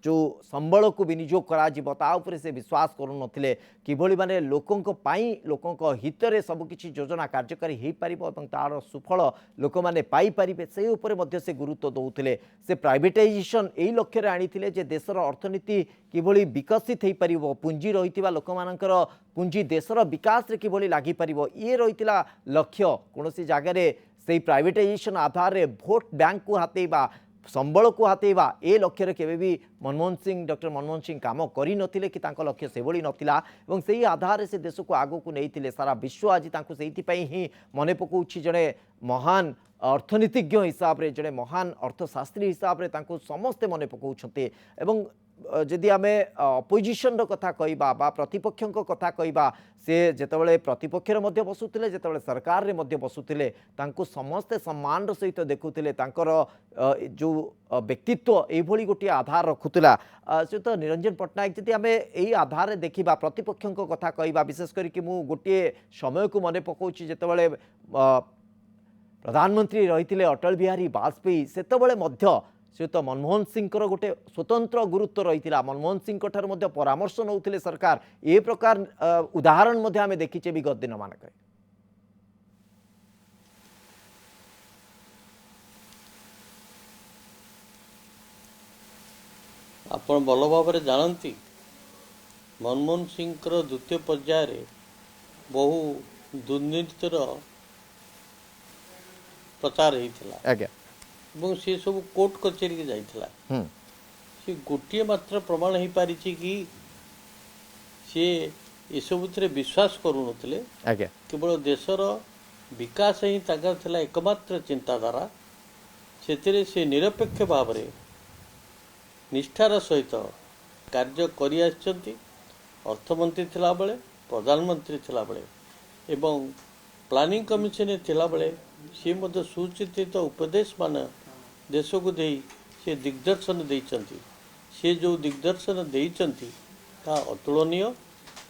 जो संबल को विनियोग करा जिवो ता उपरे से विश्वास करू नथिले। किभली माने लोकंक पाई लोकंक हितरे सब किछि योजना कार्यकारी हेई परिबो एवं तार सुफल लोक माने पाई परिबे से उपरे मध्य से गुरुत्व दउथिले। से प्राइवेटाइजेशन एई लक्ष्य रे आनिथिले जे देशर अर्थनीति किभली विकसित हेई परिबो पुंजी रहितिबा लोक मानकर पुंजी देशर विकास रे किभली लागि परिबो ये रहितिला लक्ष्य। कोनोसी जागा रे से प्राइवेटाइजेशन आधार रे भोट बैंक को हातेबा संबल को हातेबा ए लक्ष्य केवे भी डॉक्टर मनमोहन सिंह काम करी नथिले कि तांको लक्ष्य से भली नथिला एवं सेही आधार से देश को आगो को नैथिले। सारा विश्व आज तांको सेहिति पई ही मने पकोछि जणे महान अर्थनीतिज्ञ हिसाब रे जणे महान अर्थशास्त्री हिसाब रे तांको समस्ते मने पकोउछन्ते एवं जदि आम अपोजिशन कथा कहवा बा प्रतिपक्ष कथा कहवा से जितेबाला प्रतिपक्ष बसुले जितेबाला सरकार रे बसुले समस्ते सम्मान सहित देखुले जो व्यक्तित्व ये गोटे आधार रखुला से तो निरंजन पट्टनायक जदि आम यही आधार देखा प्रतिपक्ष कथा कहवा विशेष करके मु गोटे समय को मन पकाऊँ जितेबाला प्रधानमंत्री रही अटल बिहारी वाजपेयी से तो मनमोहन सिंह गोटे स्वतंत्र गुरुत्व रही मनमोहन सिंह परामर्श नौथिले सरकार ए प्रकार उदाहरण आम देखीचे विगत दिन मानक आपण भल भाव जानती मनमोहन सिंह द्वितीय पर्यायर बहु दुर्नीतिर प्रचार होता एवं सी सब कोर्ट कचेरी के जाइथिला सी गोटे मात्र प्रमाण हो पारी कि सी ये सब विश्वास करूनथिले केवल देशर विकास ही ताकर एकमात्र चिंताधारा से निरपेक्ष भाव में निष्ठार सहित कार्य करि आछंती अर्थमंत्री थिला बेले प्रधानमंत्री थिला बेले एवं प्लानिंग कमिशन थिला बेले सी मध्य सुचिंतित उपदेश मान देश को दे से दिग्दर्शन देइचंती से जो दिग्दर्शन देइचंती ता अतुलनीय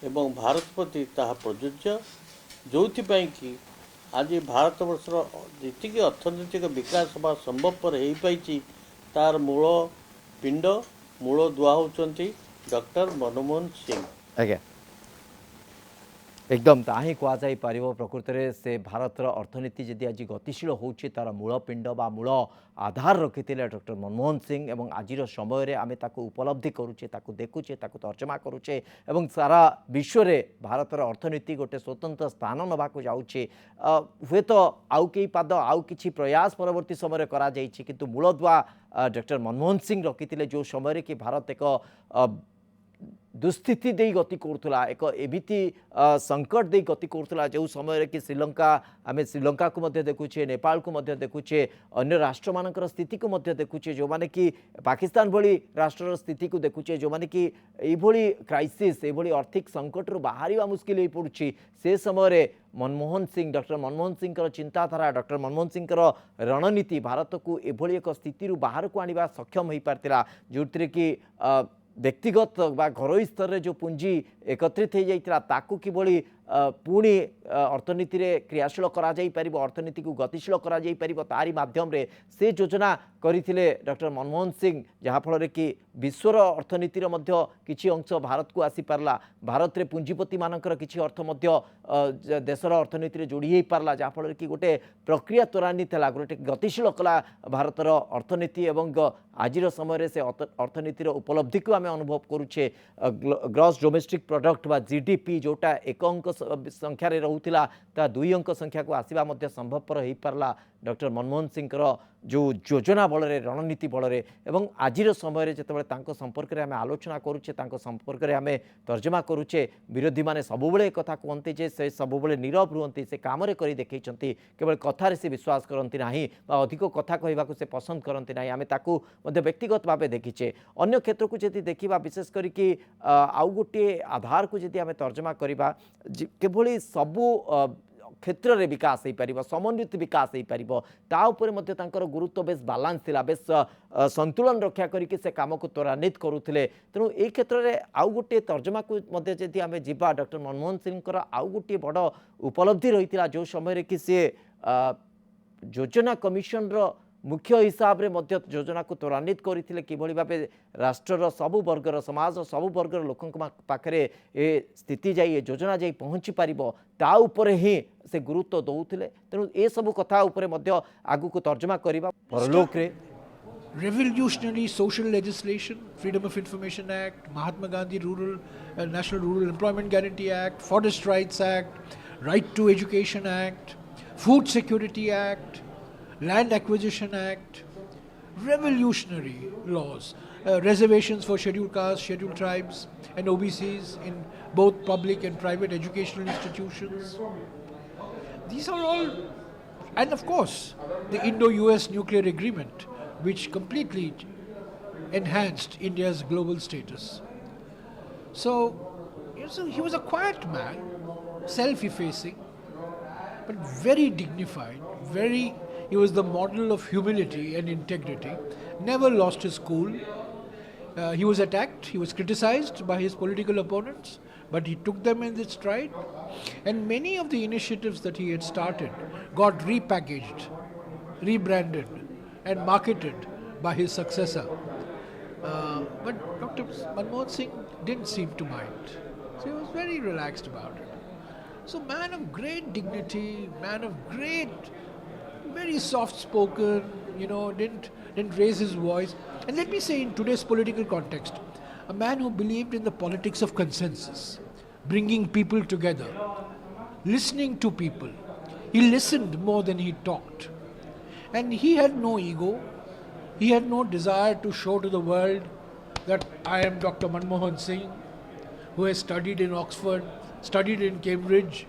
एवं भारत प्रति ताहा प्रयोज्य जोथिपाई कि आज भारत वर्षर जी अर्थनैतिक विकास बा संभवपर हो पाई तार मूल पिंड मूल दुआ होचंती डॉक्टर मनमोहन सिंह आज्ञा एकदम ताही कहुई पार प्रकृत में से भारतर अर्थनीति जदि आज गतिशील होची तार मूल पिंड बा मूल आधार रखी डॉक्टर मनमोहन सिंह एवं आज समय आम उपलब्धि करुचे देखुचे तर्जमा करुचे एवं सारा विश्व में भारतर अर्थनीति गोटे स्वतंत्र स्थान नवाक जाऊे हे तो आउ कई पाद आउ कि प्रयास परवर्ती समय करा किंतु मूलदुआ डॉक्टर मनमोहन सिंह रखी जो समय कि भारत एक दुस्थिति दे गति करुला एक एबिति संकट दे गति करुला जो समय कि श्रीलंका आम श्रीलंका को देखुचे नेपाल को देखुचे अन्य राष्ट्र मानकर स्थिति को देखुचे जो माने कि पाकिस्तान भली राष्ट्र स्थिति को देखुचे जो माने कि ये क्राइसिस ये आर्थिक संकट रू बाहर मुस्किल हो पड़ुछि से समय मनमोहन सिंह डॉक्टर मनमोहन सिंह चिंताधारा डॉक्टर मनमोहन सिंह रणनीति भारत को एभली एक स्थिति बाहर को आने सक्षम हो पार्थिला जो कि व्यक्तिगत बा घरोई स्तर रे जो पुंजी एकत्रित हो जाइतिला ताकू किभली पुणी अर्थनीति रे क्रियाशील करा जाई परिबो अर्थनीति को गतिशील करा जाई परिबो तारी माध्यम रे से योजना करथिले डॉक्टर मनमोहन सिंह जहाँ फल कि विश्वर अर्थनीति मध्य किछि अंश भारत को आसी पारला भारत रे पुंजीपति मानकर किछि अर्थ मध्य देशर अर्थनीति रे जोड़ी हो पारला जहाँ फल कि गोटे प्रक्रिया त्वरान्वित है गोटे गतिशील कला भारतर अर्थनीति एवं आज समय से अर्थनीतिर उपलब्धि को आम अनुभव करुचे ग्रॉस डोमेस्टिक प्रोडक्ट बा जीडीपी जोटा एक अंक संख्यार रोला ता 2 अंक संख्या को आसवा संभवपर हो पारला डॉक्टर मनमोहन सिंह जो योजना बल रणनीति बल एवं आज समय जिते संपर्क में आम आलोचना करुचे संपर्क में आम तर्जमा करुचे विरोधी मैंने सबुबले एक कथा कहते जे से सबुबले नीरव रुहंती से काम कर देखते केवल कथार से विश्वास करती ना अधिक कथा कहवाक से पसंद करती ना आम व्यक्तिगत भाव देखीचे अन्य क्षेत्र को जब देखा विशेष करके आउ गोटे आधार को जब आम तर्जमा करवा केभली सबू क्षेत्र में विकास हो पार समन्वित विकास हो पार गुरुत्व बेस बालांस थिला बेस संतुलन रक्षा करके से काम को त्वरान्वित करुले तेणु ये क्षेत्र में आउ गोटे तर्जमा को जब आम जा डॉक्टर मनमोहन सिंह आउ गोटे बड़ उपलब्धि रही जो समय कि सी योजना कमिशन मुख्य हिसाब रे मध्य योजना को त्वरान्वित करते किभली भाव राष्ट्रर सबु वर्गर समाज सबु वर्गर लोकों पाखरे ए स्थिति जाई योजना जाई पहुँची पारिबो ता उपरे ही से गुरुत्व दौले तेणु ए सबु कथा उपरे मध्य आगु को तर्जमा करिबा परलोक रे revolutionary social legislation, Freedom of Information Act, Mahatma Gandhi National Rural Employment Guarantee Act, Forest Rights Act, Right to Education Act, Food Security Act, Land Acquisition Act, revolutionary laws, reservations for scheduled castes, scheduled tribes and OBCs in both public and private educational institutions. These are all, and of course the Indo-US nuclear agreement, which completely enhanced India's global status. So he was a quiet man, self-effacing, but very dignified, he was the model of humility and integrity, never lost his cool. He was attacked, he was criticized by his political opponents, but he took them in his stride. And many of the initiatives that he had started got repackaged, rebranded, and marketed by his successor. But Dr. Manmohan Singh didn't seem to mind. So he was very relaxed about it. So man of great dignity, man of great, very soft-spoken, didn't raise his voice. And let me say, in today's political context, a man who believed in the politics of consensus, bringing people together, listening to people. He listened more than he talked. And he had no ego. He had no desire to show to the world that I am Dr. Manmohan Singh, who has studied in Oxford, studied in Cambridge,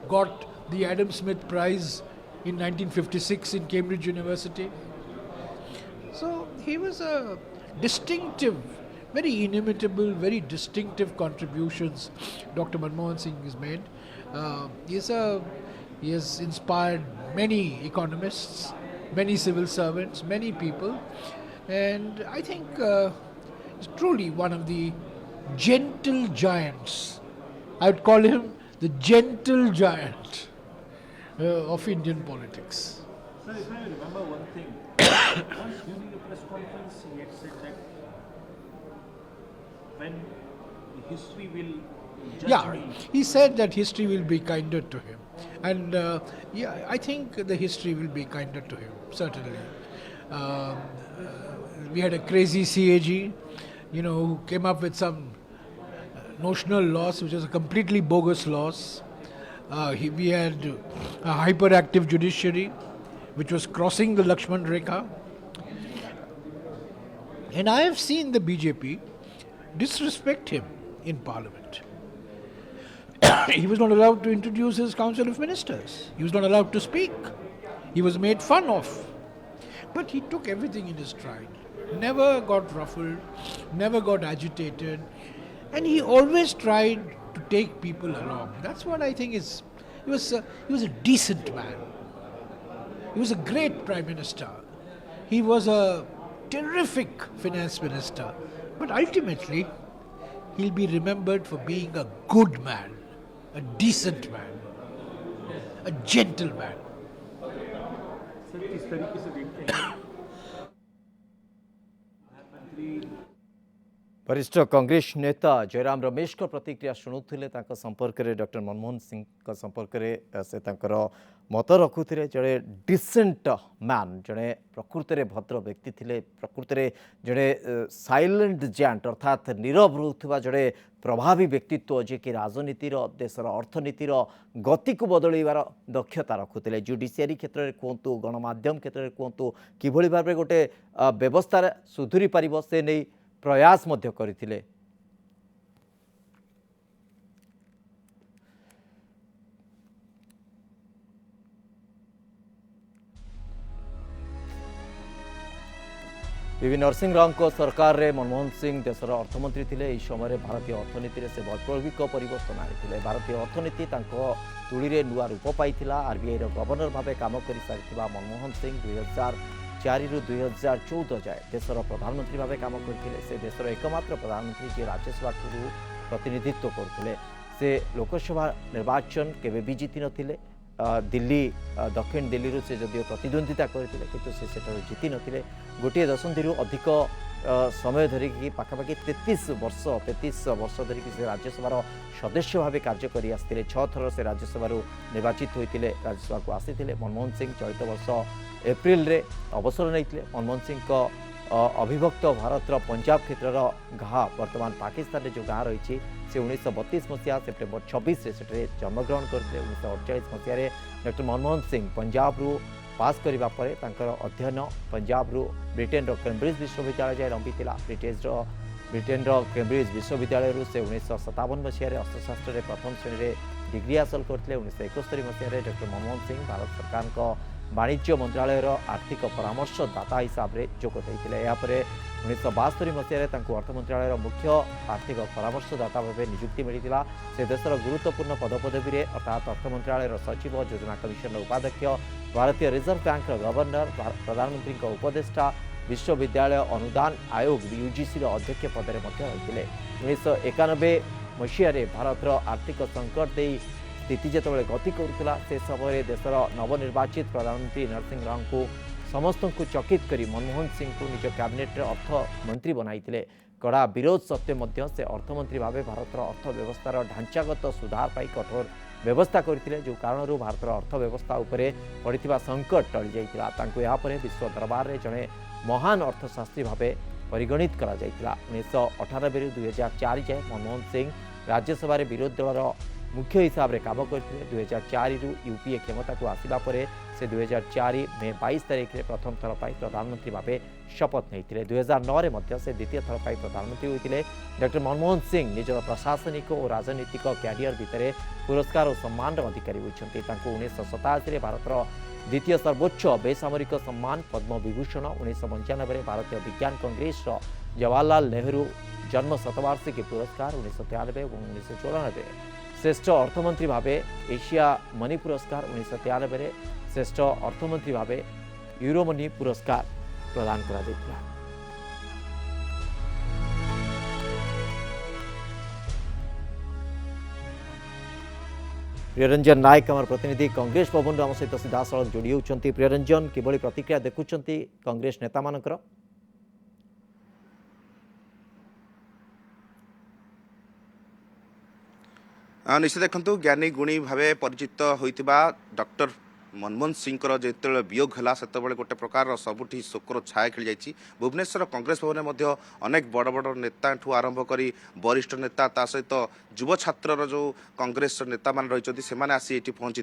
got the Adam Smith Prize in 1956 in Cambridge University. So he was a distinctive, very inimitable, very distinctive contributions Dr. Manmohan Singh has made. He has inspired many economists, many civil servants, many people, and I think he's truly one of the gentle giants. I would call him the gentle giant of Indian politics. Sir, if I remember one thing, once during the press conference he had said that when history will judge me. He said that history will be kinder to him. And I think the history will be kinder to him, certainly. We had a crazy CAG, who came up with some notional loss, which was a completely bogus loss. We had a hyperactive judiciary, which was crossing the Lakshman Rekha. And I have seen the BJP disrespect him in Parliament. He was not allowed to introduce his Council of Ministers. He was not allowed to speak. He was made fun of. But he took everything in his stride. Never got ruffled, never got agitated, and he always tried to take people along. That's what I think is. He was a decent man. He was a great Prime Minister. He was a terrific Finance Minister. But ultimately, he'll be remembered for being a good man, a decent man, a gentleman. Sir किस तरीके से देखते हैं प्रधानमंत्री वरिष्ठ कांग्रेस नेता जयराम रमेश को प्रतिक्रिया शुणुले संपर्क में डॉक्टर मनमोहन सिंह संपर्क में से मत रखुले जड़े डिसेंट मैन जड़े प्रकृत में भद्र व्यक्ति थे प्रकृत में जड़े साइलेंट जैंट अर्थात नीरव रुवा जड़े प्रभावी व्यक्तित्व जी कि राजनीतिर देशर अर्थनीतिर गति को बदलैवार दक्षता रखुले जुडिशियरी क्षेत्र में कहतु गणमाध्यम क्षेत्र में कहतु कि भाव में गोटे व्यवस्था सुधुरी पार से नहीं प्रयास मध्य करथिले। पीवी नरसिंह राव को सरकार रे मनमोहन सिंह देशर अर्थमंत्री थे। यह समय भारतीय अर्थनीति से वैप्लविक परिवर्तन आनी भारतीय अर्थनीति तुली रे नुआ रूप पाई आरबीआई गवर्नर भाव काम कर सारी मनमोहन सिंह 2004 रु 2014 जाए देशर प्रधानमंत्री भाव काम करते से देशर एकमात्र प्रधानमंत्री जी राज्यसभा प्रतिनिधित्व करते से लोकसभा निर्वाचन केवे भी जीति नथिले दिल्ली दक्षिण दिल्ली से जदिव प्रतिद्वंदिता करते किंतु से जीति नथिले गोटे दशंधि अधिक समय धरिकी पाखापाखि 33 वर्ष धरिकी से राज्यसभार सदस्य भाव कार्य कर आसते 6 थर से राज्यसभा निर्वाचित होते राज्यसभा को आसी मनमोहन सिंह चलित वर्ष एप्रिल रे अवसर नहीं मनमोहन सिंह अविभक्त भारतर पंजाब क्षेत्र घा वर्तमान पाकिस्तान जो गाँ रही से 1932 मसीहा सेप्टेम्बर 26 से जन्मग्रहण करते 1948 मसीह डॉक्टर मनमोहन सिंह पंजाब रु पास करने पर अध्ययन पंजाब रु ब्रिटेन कैम्ब्रिज विश्वविद्यालय जाए लंबी ब्रिटेन कैम्ब्रिज विश्वविद्यालय से 1957 मसीह अर्थशास्त्र प्रथम श्रेणी में डिग्री हासिल करते 1971 मसीह डॉक्टर मनमोहन सिंह भारत सरकार वाणिज्य मंत्रालय आर्थिक परामर्शदाता हिसाब से जोग देते 1972 मसीह अर्थ मंत्रालय मुख्य आर्थिक परामर्शदाता भाव नियुक्ति मिलता। से देशर गुरुत्वपूर्ण पदपदवी अर्थात अर्थ मंत्रालय सचिव, योजना कमिशन उपाध्यक्ष, भारतीय रिजर्व बैंक गवर्नर, प्रधानमंत्री उपदेष्टा, विश्वविद्यालय अनुदान आयोग यूजीसी अध्यक्ष पदे रही। 1991 मसीह भारतर आर्थिक संकट दे स्थिति जिते गति करुला से समय देशर नवनिर्वाचित प्रधानमंत्री नरसिंह राव को समस्त को चकित करी मनमोहन सिंह को निज कैबिनेट अर्थ मंत्री बनाई। कड़ा विरोध सत्वे से अर्थमंत्री भाव भारतर अर्थव्यवस्थार ढांचागत सुधार पाई कठोर व्यवस्था करते, जो कारण भारतर अर्थव्यवस्था उपरे पड़ता संकट टली जाता। विश्व दरबार में जड़े महान अर्थशास्त्री भाव परिगणित करा जायतिला। 1998 2004 जाए मनमोहन सिंह राज्यसभा विरोधी दलर मुख्य हिसाब से काम करते। 2004 यूपीए क्षमता को आसला से 2004 मे 22 तारीख में प्रथम थर पर प्रधानमंत्री भाव शपथ नहीं। 2009 में से द्वितीय थर पर प्रधानमंत्री होते। डॉक्टर मनमोहन सिंह निजर प्रशासनिक और राजनीतिक क्यारियर भितर पुरस्कार और सम्मान अधिकारी होती। 1987 भारतर द्वितीय सर्वोच्च बेसामरिक सम्मान पद्म विभूषण, 1995 भारतीय विज्ञान कांग्रेस जवाहरलाल नेहरू जन्म शतवार्षिकी पुरस्कार, 1993 और 1994 श्रेष्ठ अर्थमंत्री भाव एशिया मनी पुरस्कार, 1993 श्रेष्ठ अर्थमंत्री भाव यूरोमनी पुरस्कार प्रदान करा जायतिला। प्रियरंजन नायक आम प्रतिनिधि कांग्रेस भवन आम सहित सीधा सड़क जोड़ी होती। प्रियरंजन किभली प्रतिक्रिया देखुंट कांग्रेस नेता मानकर? निश्चित देखु ज्ञानी गुणी भाव परिचित होता डॉक्टर मनमोहन सिंह जो वियोग है से गोटे प्रकार सबुठी शोकर छाया खेली जाइए। भुवनेश्वर कांग्रेस भवन में अनेक बड़ बड़ नेता आरंभ कर वरिष्ठ नेता ता सहित युव छात्र जो कांग्रेस नेता मान रही से आसी ये पहुंची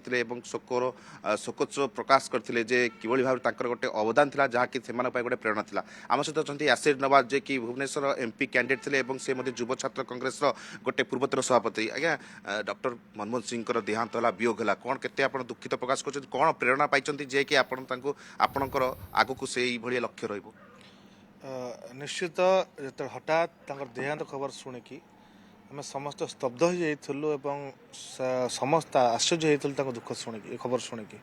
शोकोत्सव प्रकाश करते जे किभली भाव गोटे अवदान था जहाँकि से गोटे प्रेरणा था। आम सहित अच्छा यासिर नवाज जे कि भुवनेश्वर एमपी कैंडिडेट थे से युव छात्र कांग्रेस गोटे पूर्वतन सभापति। आज्ञा डॉक्टर मनमोहन सिंह देहांत है वियोग है कौन के दुखित प्रकाश कर कौन प्रेरणा पाई जे कि आपणकर आगक से लक्ष्य रहिबो? निश्चित जो हठात देहांत खबर शुणिकी आम समस्त स्तब्ध हो जाइलु एवं समस्त आश्चर्य होता दुख शुणिकी खबर शुणिकी।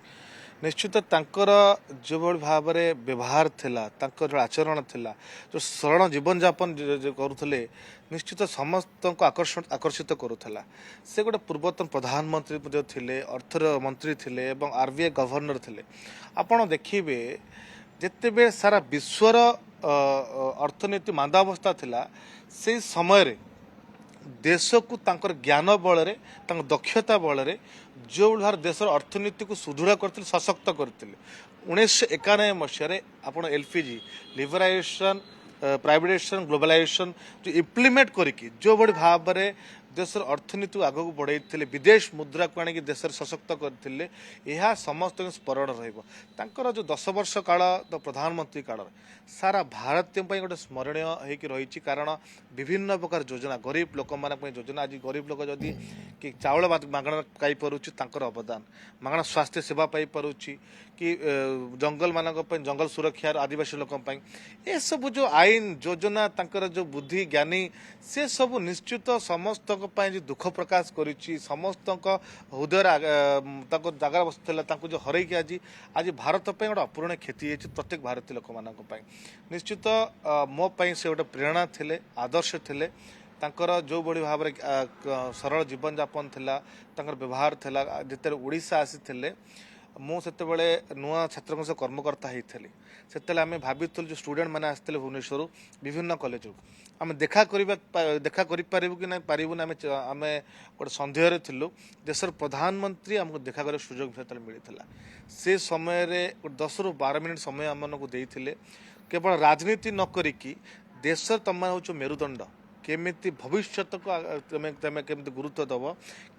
निश्चित तांकर जो भाव में व्यवहार थिला जो आचरण थिला जो सरल जीवन यापन करुले निश्चित समस्त आकर्षित करुला। से गोटे पूर्वतन प्रधानमंत्री थे, अर्थ मंत्री थे, आरबीआई गवर्नर थे। आपण देखिए जिते सारा विश्वर अर्थनीति मांदावस्था थिला से समय देश को तांकर ज्ञान बल दक्षता बल जो भाव देशर अर्थनीति को सुदृढ़ करते सशक्त करते। 1991 मसीह आप एलपीजी लिबराइजेशन प्राइवेटाइजेशन ग्लोबलाइजेशन जो इम्प्लीमेंट करके जो बड़ी भाव में देशर अर्थनीति को आगक बढ़ाई विदेश मुद्रा को आनिक देश सशक्त करते यह समस्त स्मरण रहा। जो 10 वर्ष काल प्रधानमंत्री काल सारा भारतीय गोटे स्मरणीय होकर रही कारण विभिन्न प्रकार योजना गरीब लोक मान योजना आज गरीब लोक जदि कि चाउल मागणा पाइपुच्छी अवदान मागणा स्वास्थ्य सेवा पाइपुँ कि जंगल मान जंगल सुरक्षा आदिवासी लोक ये सब जो आईन योजना जो बुद्धि ज्ञानी से सब निश्चित समस्त जो दुख प्रकाश करी समस्त हृदय जगार बसला जो हरई आज आज भारत गोटे अपूर्ण क्षति है प्रत्येक भारतीय लोक मान निश्चित मो से गोटे प्रेरणा थे आदर्श थे। तांकर जो बड़ी भाव में सरल जीवन यापन थिला व्यवहार थिला जिते ओडिशा आसी मुझे नुआ छात्र सह कर्मकर्ता होती से आम भाभी जो स्टूडेंट मैंने आसते भुवनेश्वर विभिन्न कॉलेज आम देखा करूँ कि ना पारूना आम गोटे सन्देह थिलु देशर प्रधानमंत्री आमको देखा कर सुजोग मिलता से समय 10 ରୁ 12 मिनट समय आम को देते केवल राजनीति न करिकी देशर तुम हूँ मेरुदंड केमिति भविष्य को तुम केमी गुरुत्व दब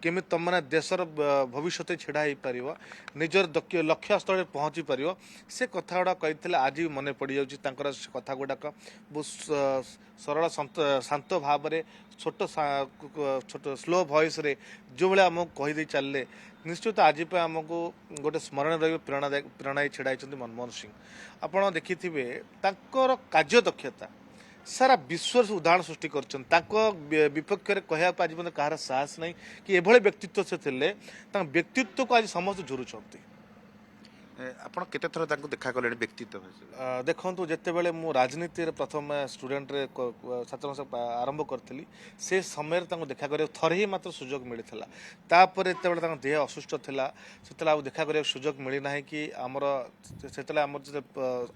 केमी तुम मैंने देशर भविष्य छिड़ा हो पार निजर लक्ष्य स्थल पहुँची पार से कथा गुड़ा कही आज भी मन पड़ जाऊँगी कथा गुड़ाक बहुत सरल शांत भाव में छोट छोट स्लो वॉइस रे जो भाई आमको कहीदे चलले निश्चित आज पे आमको गोटे स्मरण रही प्रेरणा छड़ाई मनमोहन सिंह। आपड़ देखिथे कार्य दक्षता सारा विश्व उदाहरण सृष्टि कर विपक्ष में कहवाक आज कहार साहस नहीं कि एभली व्यक्तित्व से थे व्यक्तित्व को आज समस्त झुरुंट ଆପଣ କେତେ ଥର ତାଙ୍କୁ ଦେଖା କଲେଣି ବ୍ୟକ୍ତିତ୍ୱ देखु जितेबले मु राजनीति प्रथम स्टूडेंट छात्र आरंभ करी से समय देखा कर थे ही मात्र सुजोग मिलता तापर जिते देह असुस्थ था से देखा कर सुजोग मिलना कि आमर से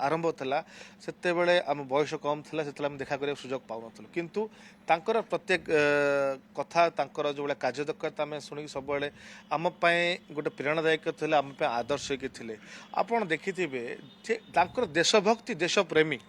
आरंभ था से आम बयस कम था से देखा कर सुजोग पाऊन किंतु तांकर प्रत्येक कथा तांकर जो कार्य दक्षता आम शुणी सब आम गोटे प्रेरणादायक थे आम आदर्श थे आपण देखिथिबे तांकर देशभक्ति देशप्रेमी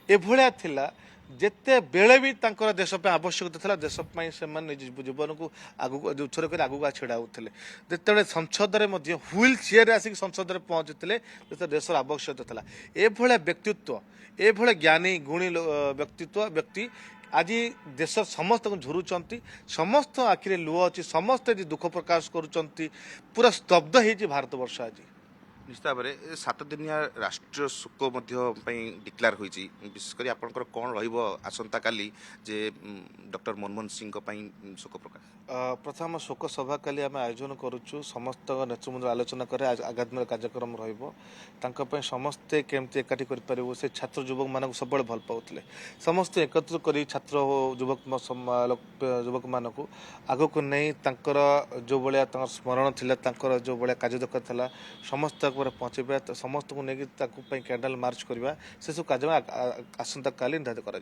एभलिया थिला जेते बेले भी तांकर देश पे आवश्यकता थिला देश पे से जीवन को आगु उछर कर आगु छिड़ा होते जिते संसद में व्हील चेयर आसिक संसद में पहुंचते देश आवश्यकता थिला एभलिया व्यक्तित्व एभलिया ज्ञानी गुणी व्यक्ति आज देश समस्त झुरुंट समस्त आखिरे लुह अच्छी समस्त दुख प्रकाश करुँच पूरा स्तब्ध हो भारत वर्ष आज निश्चित भाव में 7 दिनिया राष्ट्रीय शोक डिक्लेयर होती विशेषकर आपंकर कौन रसंता काली जे डॉक्टर मनमोहन सिंह शोक प्रकाश प्रथम शोक सभा काली आम आयोजन करुचु समस्त नेतृवृंद आलोचना करे आगामी कार्यक्रम रही समस्ते केमती एकाठी कर से छात्र युवक मान सब भल पाते समस्त एकत्रित कर छात्र युवक मान आग को नहीं जो भाया स्मरण थी जो भाया कार्यदक्षता था समस्त पहुँचे समस्त को लेकिन कैंडल मार्च करवा से सब कार्य आसंता काली निर्धारित करा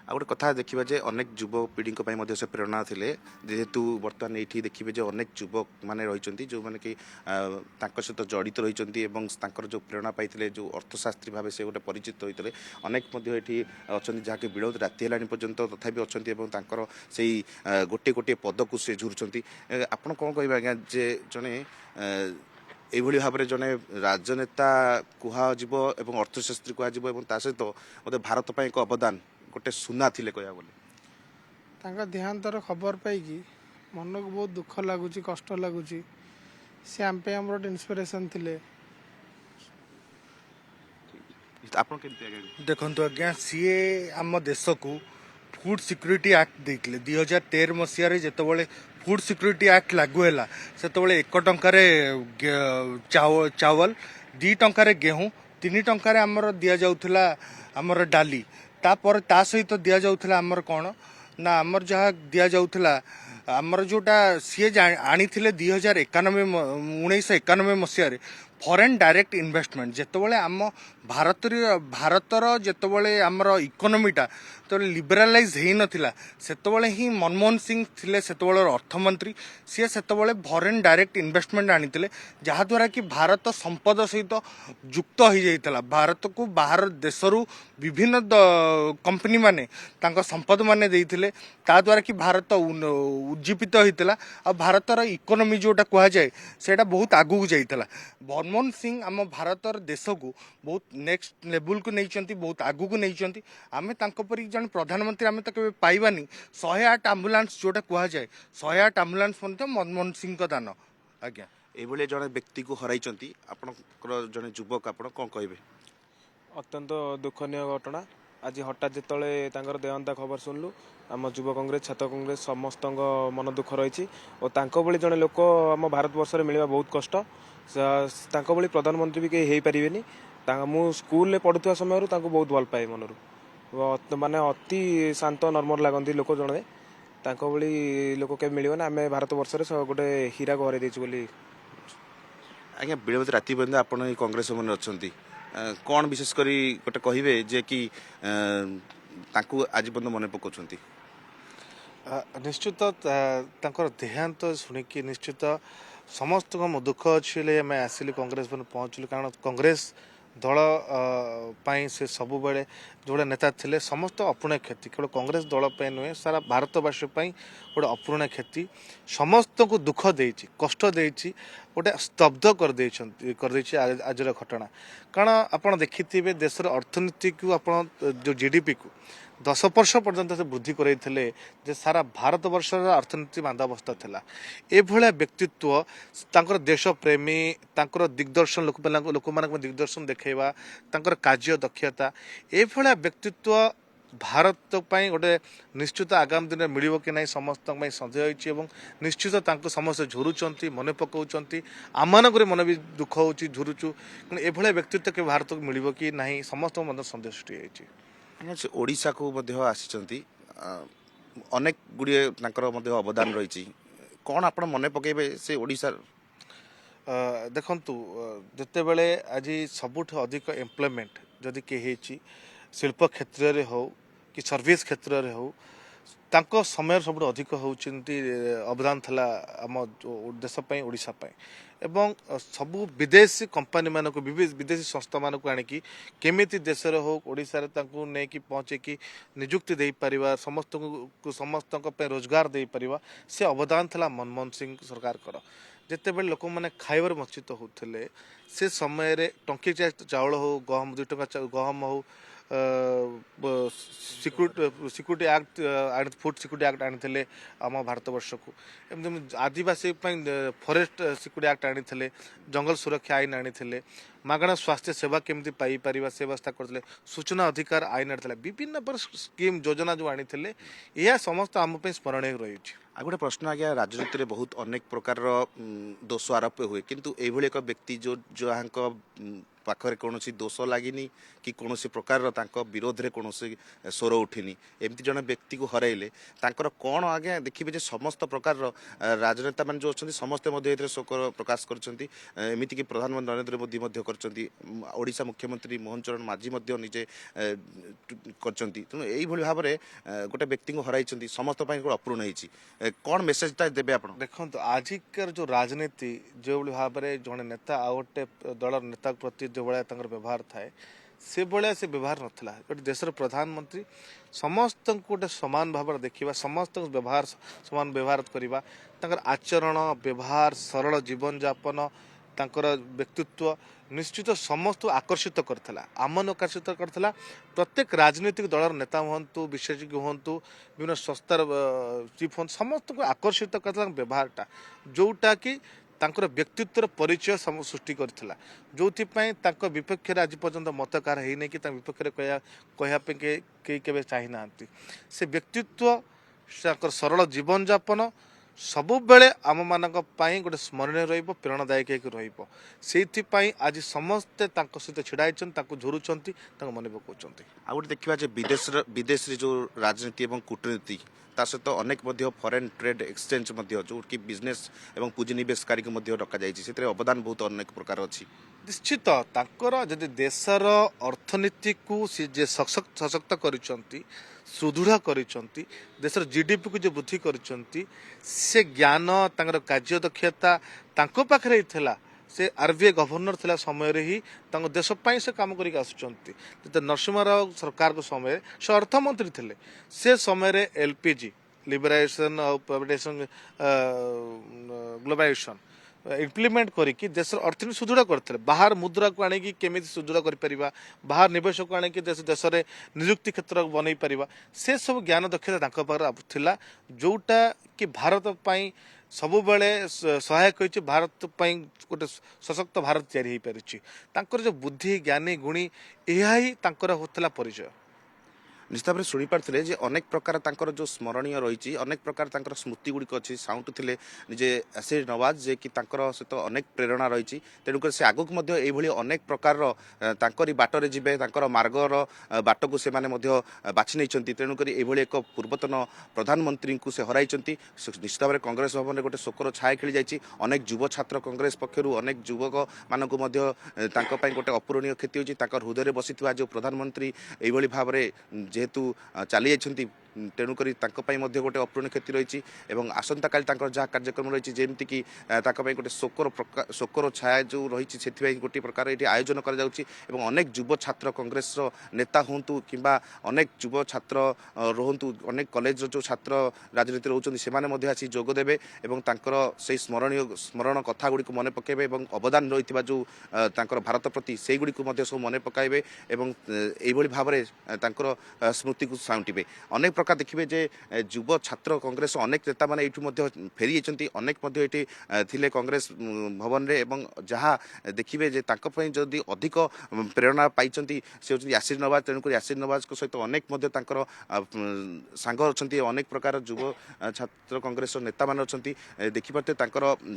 आ गोटे कथा देखा जे अनेक युवपीढ़ी से प्रेरणा थे जेहेतु बर्तमान ये देखिए अनेक युवक मैंने रही जो मैंने कि सहित जड़ित रही जो प्रेरणा पाई जो अर्थशास्त्री भाव से गोटे परिचित होते अनेक ये अच्छा जहाँकि विरोध राति है पर्यंत तथापि अच्छा से गोटे गोटे पद को से झुरुंट आपड़ कौन कह आज्ञा जे जड़े এইভাবে ভাবে জনে রাজনেতা কুহযিব এবং অর্থশাস্ত্রী কুহযিব এবং তা সহিত মতো ভারত পাই এক অবদান গোটে সুনা থিলে কয়া বলে ତାଙ୍କ ଦେହାନ୍ତର ଖବର ପାଇକି ମନକୁ ବହୁତ ଦୁଃଖ ଲାଗୁଛି କଷ୍ଟ ଲାଗୁଛି ସେ ଆମ ପାଇଁ ଆମର ଗୋଟେ ଇନ୍ସପିରେସନ୍ ଥିଲେ ଆପଣ କେମିତି ଆଜ୍ଞା ଦେଖନ୍ତୁ ଆଜ୍ଞା ସିଏ ଆମ ଦେଶକୁ फूड सिक्यूरीटी एक्ट देते 2013 मसीह जितेबाला फूड सिक्यूरीटी एक्ट लागू है से 1 टंकार चावल 2 टंकार गेहूँ 3 टंकार आमर दि जाऊला आमर डाली तापर ता सहित दि जाऊला आमर कौन ना आमर जहाँ दि जाऊला आमर जोटा सी आनी 1991 मसीह फॉरेन डायरेक्ट इन्वेस्टमेंट जितेबाला आम भारतर जितेबाला आमर इकोनोमीटा तो लिबरालाइज हो नाला सेतबले ही मनमोहन सिंह थिले सेतबले अर्थमंत्री सी सेतबले फॉरेन डायरेक्ट इन्वेस्टमेंट आनीते जहाद्वारा कि भारत संपद सहित युक्त हो जाता भारत को बाहर देशरू विभिन्न कंपनी माने संपद माने देइथिले ता द्वारा कि भारत उज्जीवित होता आ भारतर इकोनोमी जोटा कह जाए सेटा बहुत आगू जाइला मनमोहन सिंह आम भारतर देश को बहुत नेक्स्ट लेवल को नहीं बहुत आगू को नहीं आम तरी जन प्रधानमंत्री आम तो पाइबानी 108 आम्बुलांस जोटा कह जाए 108 आम्बुलांस मनमोहन सिंह का दान आज्ञा ये जड़े व्यक्ति को हर जड़े युवक आप कौन कहे अत्यंत दुखनीय घटना आज हठात जिते देहांत खबर शुणलु आम युव कांग्रेस छात्र कांग्रेस समस्त मन दुख रही और जड़े लोक आम भारत वर्ष में मिलवा बहुत कष्ट भाई प्रधानमंत्री भी कहीं पारे मु स्कूल पढ़ुवा समय बहुत भल पाए मनरू माने अति शांत नॉर्मल लगती लोक जड़े भाई लोक के मिले आम भारत वर्ष गोटे हीरा को हर आज्ञा बेले राति पर्यटन आप कांग्रेस मैंने अच्छा कौन विशेषकर गोटे कहे जे कि आज पर्यटन मन पकाउछंती निश्चित देहांत शुणिकी निश्चित समस्त दुख अच्छे आम आसिलु कांग्रेस पहुँचलु कारण कांग्रेस दल से सब बेले जोड़ा नेता थे समस्त अपूर्ण क्षति केवल कांग्रेस दल नुहे सारा भारतवासी गोटे अपूर्ण क्षति समस्त को दुख देती कष्ट देती गोटे स्तब्ध कर आजर घटना कारण आपड़ देखिथे देशर अर्थनीति को आप जो जीडीपी को 10% पर्यंत से वृद्धि करते जे सारा भारत वर्ष अर्थनीति मांदावस्था था एभलिया व्यक्तित्व देश प्रेमी दिग्दर्शन लोक दिग्दर्शन देखा कार्य दक्षता एभलिया व्यक्तित्व ଭାରତ ପାଇଁ ଗୋଟେ ନିଶ୍ଚିତ ଆଗାମୀ ଦିନରେ ମିଳିବ କି ନାହିଁ ସମସ୍ତଙ୍କ ପାଇଁ ସନ୍ଦେହ ହୋଇଛି ଏବଂ ନିଶ୍ଚିତ ତାଙ୍କୁ ସମସ୍ତେ ଝୁରୁଛନ୍ତି ମନେ ପକାଉଛନ୍ତି ଆମମାନଙ୍କର ମନ ବି ଦୁଃଖ ହେଉଛି ଝୁରୁଛୁ କିନ୍ତୁ ଏଭଳିଆ ବ୍ୟକ୍ତିତ୍ୱ କେବେ ଭାରତକୁ ମିଳିବ କି ନାହିଁ ସମସ୍ତଙ୍କ ମଧ୍ୟ ସନ୍ଦେହ ସୃଷ୍ଟି ହୋଇଛି। ଆଜ୍ଞା ସେ ଓଡ଼ିଶାକୁ ମଧ୍ୟ ଆସିଛନ୍ତି ଅନେକ ଗୁଡ଼ିଏ ତାଙ୍କର ମଧ୍ୟ ଅବଦାନ ରହିଛି କ'ଣ ଆପଣ ମନେ ପକାଇବେ ସେ ଓଡ଼ିଶାର? ଦେଖନ୍ତୁ ଯେତେବେଳେ ଆଜି ସବୁଠୁ ଅଧିକ ଏମ୍ପ୍ଲୟମେଣ୍ଟ ଯଦି କିଏ ହେଇଛି ଶିଳ୍ପ କ୍ଷେତ୍ରରେ ହେଉ କି ସର୍ଭିସ୍ କ୍ଷେତ୍ରରେ ହେଉ ତାଙ୍କ ସମୟରେ ସବୁଠୁ ଅଧିକ ହେଉଛନ୍ତି ଅବଦାନ ଥିଲା ଆମ ଦେଶ ପାଇଁ ଓଡ଼ିଶା ପାଇଁ ଏବଂ ସବୁ ବିଦେଶୀ କମ୍ପାନୀମାନଙ୍କୁ ବିଦେଶୀ ସଂସ୍ଥାମାନଙ୍କୁ ଆଣିକି କେମିତି ଦେଶରେ ହେଉ ଓଡ଼ିଶାରେ ତାଙ୍କୁ ନେଇକି ପହଞ୍ଚେଇକି ନିଯୁକ୍ତି ଦେଇପାରିବା ସମସ୍ତଙ୍କ ପାଇଁ ରୋଜଗାର ଦେଇପାରିବା ସେ ଅବଦାନ ଥିଲା ମନମୋହନ ସିଂ ସରକାରଙ୍କର। ଯେତେବେଳେ ଲୋକମାନେ ଖାଇବାରେ ବଞ୍ଚିତ ହେଉଥିଲେ ସେ ସମୟରେ ଟଙ୍କିକିଆ ଚାଉଳ ହେଉ ଗହମ 2 ଟଙ୍କା ଗହମ ହେଉ security act food security act ଆଣିଥିଲେ ଆମ ଭାରତବର୍ଷକୁ ଏମିତି ଆଦିବାସୀ ପାଇଁ ଫରେଷ୍ଟ ସିକ୍ୟୁରିଟି ଆକ୍ଟ ଆଣିଥିଲେ ଜଙ୍ଗଲ ସୁରକ୍ଷା ଆଇନ ଆଣିଥିଲେ ମାଗଣା ସ୍ୱାସ୍ଥ୍ୟ ସେବା କେମିତି ପାଇପାରିବା ସେ ବ୍ୟବସ୍ଥା କରିଥିଲେ ସୂଚନା ଅଧିକାର ଆଇନ ଆଣିଥିଲେ ବିଭିନ୍ନ ପ୍ରକାର ସ୍କିମ୍ ଯୋଜନା ଯେଉଁ ଆଣିଥିଲେ ଏହା ସମସ୍ତ ଆମ ପାଇଁ ସ୍ମରଣୀୟ ରହିଛି। ଆଉ ଗୋଟେ ପ୍ରଶ୍ନ ଆଜ୍ଞା ରାଜନୀତିରେ ବହୁତ ଅନେକ ପ୍ରକାରର ଦୋଷ ଆରୋପ ହୁଏ କିନ୍ତୁ ଏଇଭଳି ଏକ ବ୍ୟକ୍ତି ଯାହାଙ୍କ ପାଖରେ କୌଣସି ଦୋଷ ଲାଗିନି କି କୌଣସି ପ୍ରକାରର ତାଙ୍କ ବିରୋଧରେ କୌଣସି ସ୍ୱର ଉଠିନି ଏମିତି ଜଣେ ବ୍ୟକ୍ତିକୁ ହରାଇଲେ ତାଙ୍କର କ'ଣ ଆଜ୍ଞା ଦେଖିବେ ଯେ ସମସ୍ତ ପ୍ରକାରର ରାଜନେତାମାନେ ଯେଉଁ ଅଛନ୍ତି ସମସ୍ତେ ମଧ୍ୟ ଏଥିରେ ଶୋକ ପ୍ରକାଶ କରିଛନ୍ତି ଏମିତିକି ପ୍ରଧାନମନ୍ତ୍ରୀ ନରେନ୍ଦ୍ର ମୋଦି ମଧ୍ୟ କରିଛନ୍ତି ଓଡ଼ିଶା ମୁଖ୍ୟମନ୍ତ୍ରୀ ମୋହନ ଚରଣ ମାଝୀ ମଧ୍ୟ ନିଜେ କରିଛନ୍ତି ତେଣୁ ଏଇଭଳି ଭାବରେ ଗୋଟେ ବ୍ୟକ୍ତିଙ୍କୁ ହରାଇଛନ୍ତି ସମସ୍ତ ପାଇଁ ଗୋଟେ ଅପୂର୍ଣ୍ଣ ହେଇଛି କ'ଣ ମେସେଜଟା ଦେବେ ଆପଣ? ଦେଖନ୍ତୁ ଆଜିକାର ଯେଉଁ ରାଜନୀତି ଯେଉଁଭଳି ଭାବରେ ଜଣେ ନେତା ଆଉ ଗୋଟେ ଦଳର ନେତା ପ୍ରତି ଯେଉଁଭଳିଆ ତାଙ୍କର ବ୍ୟବହାର ଥାଏ ସେଭଳିଆ ସେ ବ୍ୟବହାର ନଥିଲା। ଗୋଟେ ଦେଶର ପ୍ରଧାନମନ୍ତ୍ରୀ ସମସ୍ତଙ୍କୁ ଗୋଟେ ସମାନ ଭାବରେ ଦେଖିବା ସମସ୍ତଙ୍କ ସମାନ ବ୍ୟବହାର କରିବା ତାଙ୍କର ଆଚରଣ ବ୍ୟବହାର ସରଳ ଜୀବନଯାପନ ତାଙ୍କର ବ୍ୟକ୍ତିତ୍ୱ ନିଶ୍ଚିତ ସମସ୍ତଙ୍କୁ ଆକର୍ଷିତ କରିଥିଲା ଆମମାନଙ୍କୁ ଆକର୍ଷିତ କରିଥିଲା ପ୍ରତ୍ୟେକ ରାଜନୈତିକ ଦଳର ନେତା ହୁଅନ୍ତୁ ବିଶେଷଜ୍ଞ ହୁଅନ୍ତୁ ବିଭିନ୍ନ ସଂସ୍ଥାର ଚିଫ୍ ହୁଅନ୍ତୁ ସମସ୍ତଙ୍କୁ ଆକର୍ଷିତ କରିଥିଲା ବ୍ୟବହାରଟା ଯେଉଁଟାକି ତାଙ୍କର ବ୍ୟକ୍ତିତ୍ୱର ପରିଚୟ ସୃଷ୍ଟି କରିଥିଲା ଯେଉଁଥିପାଇଁ ତାଙ୍କ ବିପକ୍ଷରେ ଆଜି ପର୍ଯ୍ୟନ୍ତ ମତ କାହାର ହେଇନି କି ତାଙ୍କ ବିପକ୍ଷରେ କହିବା ପାଇଁ କେହି କେବେ ଚାହିଁନାହାନ୍ତି ସେ ବ୍ୟକ୍ତିତ୍ୱ ତାଙ୍କର ସରଳ ଜୀବନଯାପନ ସବୁବେଳେ ଆମମାନଙ୍କ ପାଇଁ ଗୋଟେ ସ୍ମରଣୀୟ ରହିବ ପ୍ରେରଣାଦାୟକ ହେଇକି ରହିବ ସେଇଥିପାଇଁ ଆଜି ସମସ୍ତେ ତାଙ୍କ ସହିତ ଛିଡ଼ା ହେଇଛନ୍ତି ତାଙ୍କୁ ଝୁରୁଛନ୍ତି ତାଙ୍କୁ ମନେ ପକାଉଛନ୍ତି। ଆଉ ଗୋଟେ ଦେଖିବା ଯେ ବିଦେଶରେ ଯେଉଁ ରାଜନୀତି ଏବଂ କୂଟନୀତି ତା ସହିତ ଅନେକ ମଧ୍ୟ ଫରେନ୍ ଟ୍ରେଡ୍ ଏକ୍ସଚେଞ୍ଜ ମଧ୍ୟ ଯେଉଁଠି ବିଜନେସ୍ ଏବଂ ପୁଞ୍ଜିନିବେଶକାରୀକୁ ମଧ୍ୟ ଡକାଯାଇଛି ସେଥିରେ ଅବଦାନ ବହୁତ ଅନେକ ପ୍ରକାର ଅଛି। ନିଶ୍ଚିତ ତାଙ୍କର ଯଦି ଦେଶର ଅର୍ଥନୀତିକୁ ସେ ଯେ ସଶକ୍ତ କରିଛନ୍ତି ସୁଦୃଢ଼ କରିଛନ୍ତି ଦେଶର GDPକୁ ଯେ ବୃଦ୍ଧି କରିଛନ୍ତି ସେ ଜ୍ଞାନ ତାଙ୍କର କାର୍ଯ୍ୟ ଦକ୍ଷତା ତାଙ୍କ ପାଖରେ ଥିଲା ସେ RBI ଗଭର୍ଣ୍ଣର ଥିଲା ସମୟରେ ହିଁ ତାଙ୍କ ଦେଶ ପାଇଁ ସେ କାମ କରିକି ଆସୁଛନ୍ତି। ଯେତେବେଳେ ନରସିଂହ ରାଓ ସରକାରଙ୍କ ସମୟରେ ସେ ଅର୍ଥମନ୍ତ୍ରୀ ଥିଲେ ସେ ସମୟରେ LPG ଲିବରାଇଜେସନ୍ ଆଉ ପ୍ରାଇଭେଟାଇଜେସନ୍ ଗ୍ଲୋବାଲାଇଜେସନ୍ ଇମ୍ପ୍ଲିମେଣ୍ଟ କରିକି ଦେଶର ଅର୍ଥନୀତି ସୁଦୃଢ଼ କରିଥିଲେ ବାହାର ମୁଦ୍ରାକୁ ଆଣିକି କେମିତି ସୁଦୃଢ଼ କରିପାରିବା ବାହାର ନିବେଶକୁ ଆଣିକି ଦେଶରେ ନିଯୁକ୍ତି କ୍ଷେତ୍ର ବନେଇ ପାରିବା ସେସବୁ ଜ୍ଞାନ ଦକ୍ଷତା ତାଙ୍କ ପାଖରେ ଥିଲା ଯେଉଁଟା କି ଭାରତ ପାଇଁ ସବୁବେଳେ ସହାୟକ ହୋଇଛି ଭାରତ ପାଇଁ ଗୋଟେ ସଶକ୍ତ ଭାରତ ତିଆରି ହୋଇପାରିଛି ତାଙ୍କର ଯେଉଁ ବୁଦ୍ଧି ଜ୍ଞାନୀ ଗୁଣୀ ଏହା ହିଁ ତାଙ୍କର ହେଉଥିଲା ପରିଚୟ। ନିଶ୍ଚିତ ଭାବରେ ଶୁଣିପାରୁଥିଲେ ଯେ ଅନେକ ପ୍ରକାର ତାଙ୍କର ଯେଉଁ ସ୍ମରଣୀୟ ରହିଛି ଅନେକ ପ୍ରକାର ତାଙ୍କର ସ୍ମୃତି ଗୁଡ଼ିକ ଅଛି ସାଉଁଟୁଥିଲେ ନିଜେ ଆଶିଷ ନୱାଜ ଯେ କି ତାଙ୍କର ସହିତ ଅନେକ ପ୍ରେରଣା ରହିଛି ତେଣୁକରି ସେ ଆଗକୁ ମଧ୍ୟ ଏଇଭଳି ଅନେକ ପ୍ରକାରର ତାଙ୍କରି ବାଟରେ ଯିବେ ତାଙ୍କର ମାର୍ଗର ବାଟକୁ ସେମାନେ ମଧ୍ୟ ବାଛି ନେଇଛନ୍ତି ତେଣୁକରି ଏଇଭଳି ଏକ ପୂର୍ବତନ ପ୍ରଧାନମନ୍ତ୍ରୀଙ୍କୁ ସେ ହରାଇଛନ୍ତି ନିଶ୍ଚିତ ଭାବରେ କଂଗ୍ରେସ ଭବନରେ ଗୋଟେ ଶୋକର ଛାୟା ଖେଳିଯାଇଛି ଅନେକ ଯୁବ ଛାତ୍ର କଂଗ୍ରେସ ପକ୍ଷରୁ ଅନେକ ଯୁବକମାନଙ୍କୁ ମଧ୍ୟ ତାଙ୍କ ପାଇଁ ଗୋଟେ ଅପୂରଣୀୟ କ୍ଷତି ହୋଇଛି ତାଙ୍କ ହୃଦୟରେ ବସିଥିବା ଯେଉଁ ପ୍ରଧାନମନ୍ତ୍ରୀ ଏଇଭଳି ଭାବରେ ଯେହେତୁ ଚାଲି ଯାଇଛନ୍ତି ତେଣୁକରି ତାଙ୍କ ପାଇଁ ମଧ୍ୟ ଗୋଟେ ଅପୂରଣୀୟ କ୍ଷତି ରହିଛି ଏବଂ ଆସନ୍ତାକାଲି ତାଙ୍କର ଯାହା କାର୍ଯ୍ୟକ୍ରମ ରହିଛି ଯେମିତିକି ତାଙ୍କ ପାଇଁ ଗୋଟେ ଶୋକର ଛାୟା ଯେଉଁ ରହିଛି ସେଥିପାଇଁ ଗୋଟିଏ ପ୍ରକାର ଏଠି ଆୟୋଜନ କରାଯାଉଛି ଏବଂ ଅନେକ ଯୁବ ଛାତ୍ର କଂଗ୍ରେସର ନେତା ହୁଅନ୍ତୁ କିମ୍ବା ଅନେକ ଯୁବ ଛାତ୍ର ରୁହନ୍ତୁ ଅନେକ କଲେଜର ଯେଉଁ ଛାତ୍ର ରାଜନୀତି ରହୁଛନ୍ତି ସେମାନେ ମଧ୍ୟ ଆସି ଯୋଗ ଦେବେ ଏବଂ ତାଙ୍କର ସେଇ ସ୍ମରଣ କଥା ଗୁଡ଼ିକୁ ମନେ ପକାଇବେ ଏବଂ ଅବଦାନ ରହିଥିବା ଯେଉଁ ତାଙ୍କର ଭାରତ ପ୍ରତି ସେଇଗୁଡ଼ିକୁ ମଧ୍ୟ ସବୁ ମନେ ପକାଇବେ ଏବଂ ଏଇଭଳି ଭାବରେ ତାଙ୍କର ସ୍ମୃତିକୁ ସାଉଁଟିବେ ଅନେକ प्रकार देखिए जे युव छात्र कांग्रेस अनेक नेता मैंने ये फेरी जाइए अनेक थिले कांग्रेस भवन रे एवं जहाँ देखिए जे जदि अधिक प्रेरणा पाई से होती यासिर नवाज तेणुक यासिर नवाज सहित अनेक सांग अच्छा अनेक प्रकार युव छात्र कांग्रेस नेता मान अच्छा देखिपे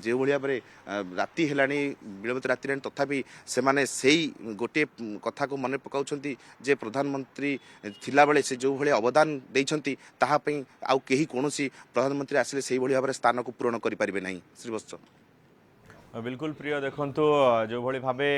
जो भाव में राति है विलंबित राति तथापि से गोटे कथा को मन पकाउछंती जे प्रधानमंत्री थिला बेले से जो भाई अवदान देइछंती ताहा पई आउ केही कोनोसी प्रधानमंत्री आसिले सेही भली भाबरे स्थान को पूरण करि परिबे नाही श्रीवत्स बिल्कुल प्रिय देखंतु जो भली भाबे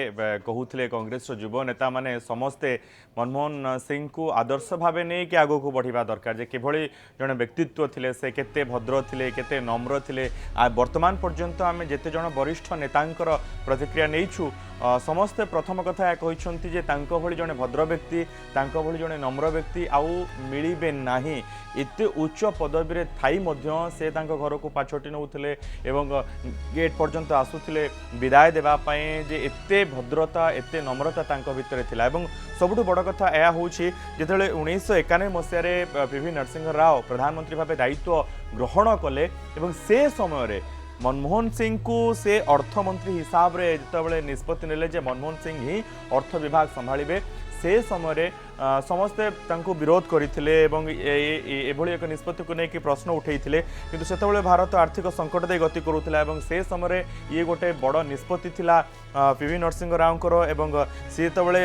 कहूथिले कांग्रेस युव नेता माने समस्ते मनमोहन सिंह को आदर्श भावे नहीं कि आगो को बढ़िबा दरकार जे किभली जने व्यक्तित्व थिले से केते भद्र थिले केते नम्र थिले वर्तमान पर्यंत आमे जेते जण वरिष्ठ नेतांकर प्रतिक्रिया नेइछु समस्ते प्रथम कथा कहते जे तांको भली जने भद्र व्यक्ति तांको भली जने नम्र व्यक्ति आउ मिलिबे नाही एते उच्च पदवी रे थाई मध्य से तांको घर को पाछोटी नउथिले एवं गेट पर्यंत आसुथिले विदाय देबा पई जे एते भद्रता एते नम्रता तांको भितरे थिला एवं सबुठु बड़ कथा एया होछि जेतेले 1991 मसिया रे पीवी नरसिंह राव प्रधानमंत्री भाबे दायित्व ग्रहण कले एवं से समय रे मनमोहन सिंह को से अर्थमंत्री हिसाब रे जितेबाला निष्पत्ति नेले जे मनमोहन सिंह ही अर्थ विभाग संभाळिबे से समय रे समस्ते तांको विरोध करथिले एवं एभली एक निष्पत्ति को लेकिन प्रश्न उठेइथिले किंतु सेतेबाला भारत आर्थिक संकट दे गति करूथिला एवं से समय रे ये गोटे बड़ निष्पत्ति थिला पीवी नरसिंह रावकर एवं से सेतेबाला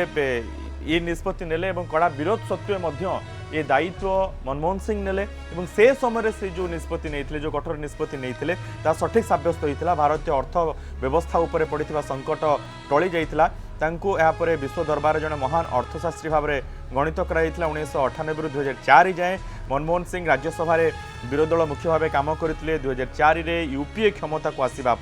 ये निष्पत्ति नेले एवं कड़ा विरोध सत्वे मध्य ये दायित्व मनमोहन सिंह नेले एवं से समय से जो निष्पत्ति नहीं जो कठोर निष्पत्ति नहीं सठिक सब्यस्त होता भारतीय अर्थ व्यवस्था उपरे पड़ता संकट टली जाइथिला तांको यापर विश्व दरबार जड़े महान अर्थशास्त्री भाव में गणित कराई 1998 रु 2004 जाए मनमोहन सिंह राज्यसभा विरोधी दल मुख्य भाव काम करते 2004 रे यूपीए क्षमता को आसवा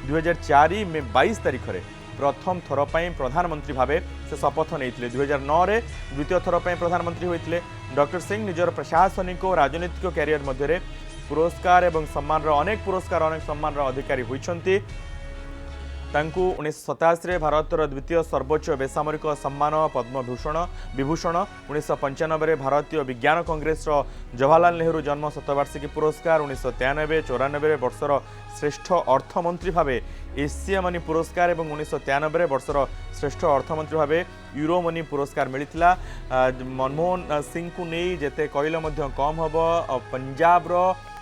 2004 मे 22 तारिख में प्रथम थर पर प्रधानमंत्री भाव से शपथ नहीं 2009 रे द्वितीय थर पर प्रधानमंत्री होते डॉक्टर सिंह निजर प्रशासनिक और राजनीतिक कैरियर मध्य पुरस्कार एवं सम्मान अनेक पुरस्कार अनेक सम्मान अधिकारी होती 1987 भारतर द्वितीय सर्वोच्च बेसामरिक सम्मान पद्मभूषण विभूषण 1995 भारतीय विज्ञान कांग्रेस जवाहरलाल नेहरू जन्म शतवार्षिकी पुरस्कार 1993 94 वर्षर श्रेष्ठ अर्थमंत्री भाव एशिया मनी पुरस्कार और 1993 वर्षर श्रेष्ठ अर्थमंत्री भाव यूरो मनी पुरस्कार मिलता मनमोहन सिंह को नहीं जेते कहले कम हम पंजाब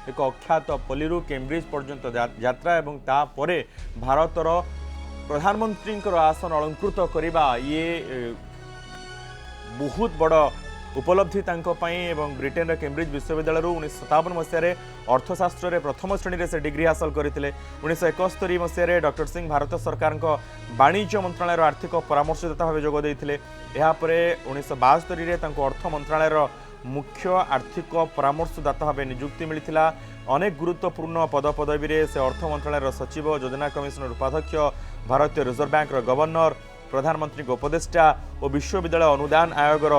एक अख्यात पल्लीरू कैम्ब्रिज पर्यंत यात्रा एवं तापर भारतर प्रधानमंत्री आसन अलंकृत करवा ये बहुत बड़ उपलब्धि एवं ब्रिटेन कैम्ब्रिज विश्वविद्यालय 1957 मसीह अर्थशास्त्र प्रथम श्रेणी से डिग्री हासिल करते 1971 मसीह डॉक्टर सिंह भारत सरकार वाणिज्य मंत्रालय आर्थिक परामर्शदाता भाव जोगदे यापर 1972 अर्थ मंत्रालय मुख्य आर्थिक परामर्शदाता भाव नियुक्ति मिलता अनेक गुरुत्वपूर्ण पदपदवी से अर्थ मंत्रालय सचिव योजना कमिशनर उपाध्यक्ष भारतीय रिजर्व बैंक गवर्नर प्रधानमंत्री उपदेष्टा और विश्वविद्यालय अनुदान आयोगर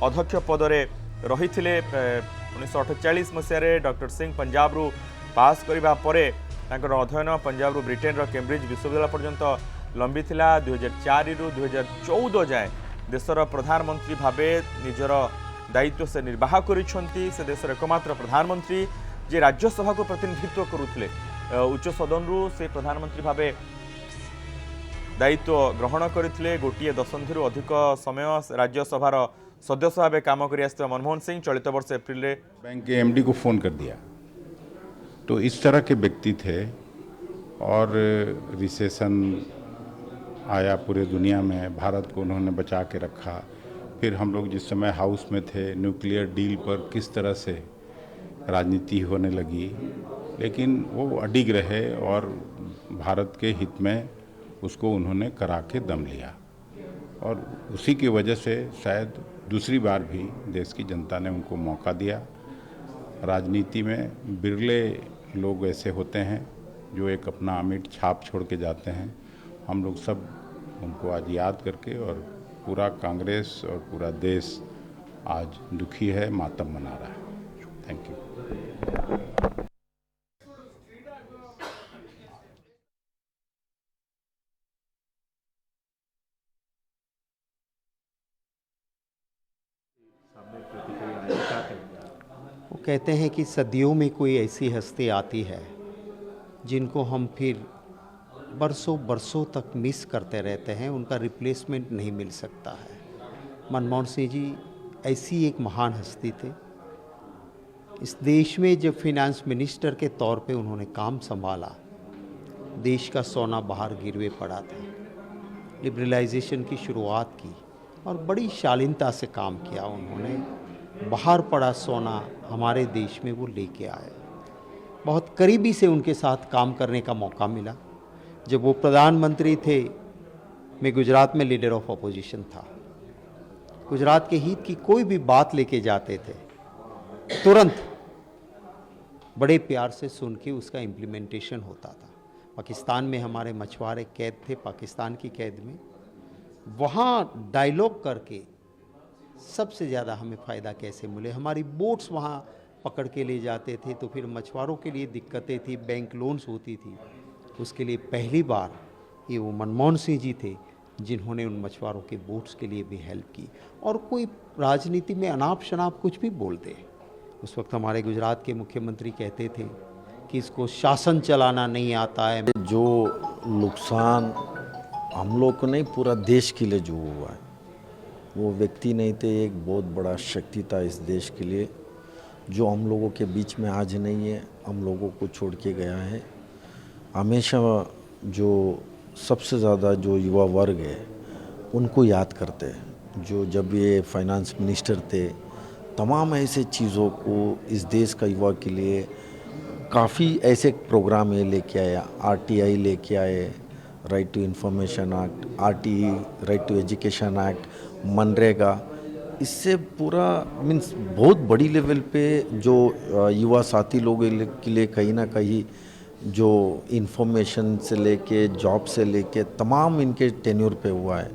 अध्यक्ष पदरे रही 1948 मसीह डॉक्टर सिंह पंजाब रु पास करबा परे तांकर अध्ययन पंजाब रु ब्रिटेन कैम्ब्रिज विश्वविद्यालय पर्यंत लंबी थिला 2004 रु 2014 जाए देशर प्रधानमंत्री भावे निजर दायित्व से निर्वाह करिसेंती से देशर एकमात्र प्रधानमंत्री जे राज्यसभा को प्रतिनिधित्व करुले उच्च सदन रु से प्रधानमंत्री भावे दायित्व ग्रहण करते गोटे दशंधि अधिक समय राज्यसभार सदस्य भाव काम कर मनमोहन सिंह चलित वर्ष एप्रिल में बैंक के एमडी को फ़ोन कर दिया। तो इस तरह के व्यक्ति थे और रिसेशन आया पूरे दुनिया में, भारत को उन्होंने बचा के रखा। फिर हम लोग जिस समय हाउस में थे न्यूक्लियर डील पर किस तरह से राजनीति होने लगी, लेकिन वो अडिग रहे और भारत के हित में उसको उन्होंने करा के दम लिया और उसी की वजह से शायद दूसरी बार भी देश की जनता ने उनको मौका दिया। राजनीति में बिरले लोग ऐसे होते हैं जो एक अपना अमिट छाप छोड़ के जाते हैं। हम लोग सब उनको आज याद करके और पूरा कांग्रेस और पूरा देश आज दुखी है, मातम मना रहा है। Thank you. कहते हैं कि सदियों में कोई ऐसी हस्ती आती है जिनको हम फिर बरसों बरसों तक मिस करते रहते हैं, उनका रिप्लेसमेंट नहीं मिल सकता है। मनमोहन सिंह जी ऐसी एक महान हस्ती थे। इस देश में जब फिनेंस मिनिस्टर के तौर पे उन्होंने काम संभाला, देश का सोना बाहर गिरवे पड़ा था। लिबरलाइजेशन की शुरुआत की और बड़ी शालीनता से काम किया उन्होंने। बाहर पड़ा सोना हमारे देश में वो लेके आए। बहुत करीबी से उनके साथ काम करने का मौका मिला। जब वो प्रधानमंत्री थे, मैं गुजरात में लीडर ऑफ अपोजिशन था। गुजरात के हित की कोई भी बात लेके जाते थे, तुरंत बड़े प्यार से सुन के उसका इम्प्लीमेंटेशन होता था। पाकिस्तान में हमारे मछुआरे कैद थे, पाकिस्तान की कैद में, वहाँ डायलॉग करके सबसे ज़्यादा हमें फ़ायदा कैसे मिले। हमारी बोट्स वहाँ पकड़ के ले जाते थे तो फिर मछुआरों के लिए दिक्कतें थी, बैंक लोन्स होती थी। उसके लिए पहली बार ये वो मनमोहन सिंह जी थे जिन्होंने उन मछुआरों के बोट्स के लिए भी हेल्प की। और कोई राजनीति में अनाप शनाप कुछ भी बोलते, उस वक्त हमारे गुजरात के मुख्यमंत्री कहते थे कि इसको शासन चलाना नहीं आता है। जो नुकसान हम लोग को नहीं, पूरा देश के लिए जो हुआ है, वो व्यक्ति नहीं थे, एक बहुत बड़ा शक्ति था इस देश के लिए, जो हम लोगों के बीच में आज नहीं है, हम लोगों को छोड़ के गया है। हमेशा जो सबसे ज़्यादा जो युवा वर्ग है उनको याद करते हैं। जो जब ये फाइनेंस मिनिस्टर थे, तमाम ऐसे चीज़ों को इस देश का युवा के लिए काफ़ी ऐसे प्रोग्राम ये लेके आया। RTI लेके आए, right to information act, RTE right to education act, MNREGA. इससे पूरा मीन्स बहुत बड़ी लेवल पे जो युवा साथी लोगों के लिए कहीं ना कहीं जो इंफॉर्मेशन से लेके जॉब से लेके तमाम इनके टेन्योर पे हुआ है,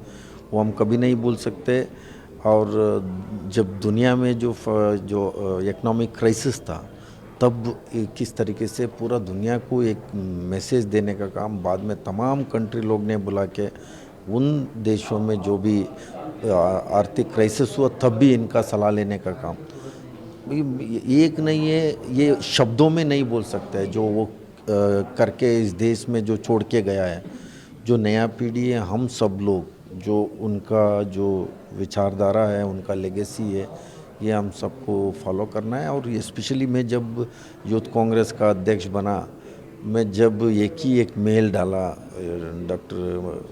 वो हम कभी नहीं भूल सकते। और जब दुनिया में जो इकोनॉमिक क्राइसिस था, तब किस तरीके से पूरा दुनिया को एक मैसेज देने का काम बाद में तमाम कंट्री लोग ने बुला के उन देशों में जो भी आर्थिक क्राइसिस हुआ तब भी इनका सलाह लेने का काम एक नहीं है, ये शब्दों में नहीं बोल सकते है जो वो करके इस देश में जो छोड़ के गया है। जो नया पीढ़ी है, हम सब लोग जो उनका जो विचारधारा है, उनका लेगेसी है, ये हम सबको फॉलो करना है। और स्पेशली मैं जब यूथ कांग्रेस का अध्यक्ष बना, मैं जब एक मेल डाला डॉक्टर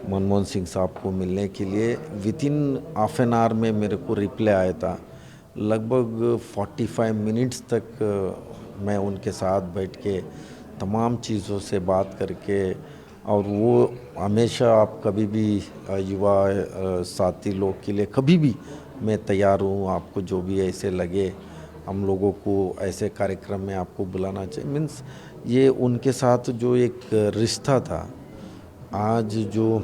मनमोहन सिंह साहब को मिलने के लिए, विथिन हाफ एन आवर में मेरे को रिप्लाई आया था। लगभग 45 मिनट्स तक मैं उनके साथ बैठ के तमाम चीज़ों से बात करके, और वो हमेशा आप कभी भी युवा साथी लोग के लिए कभी भी मैं तैयार हूँ। आपको जो भी ऐसे लगे, हम लोगों को ऐसे कार्यक्रम में आपको बुलाना चाहिए। मीन्स ये उनके साथ जो एक रिश्ता था, आज जो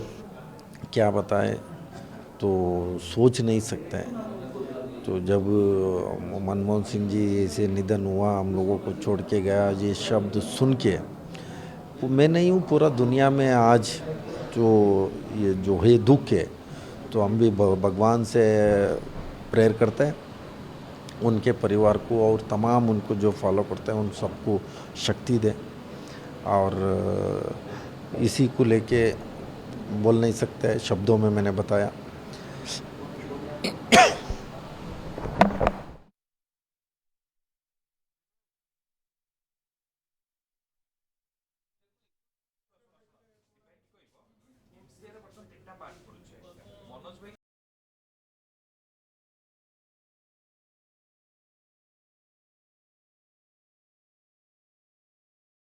क्या बताएं तो सोच नहीं सकते हैं। तो जब मनमोहन सिंह जी से निधन हुआ, हम लोगों को छोड़ के गया, ये शब्द सुन के मैं नहीं हूँ, पूरा दुनिया में आज ये जो है दुख है, तो हम भी भगवान से प्रेयर करते हैं उनके परिवार को, और तमाम उनको जो फॉलो करते हैं उन सबको शक्ति दे। और इसी को लेके बोल नहीं सकते, शब्दों में मैंने बताया।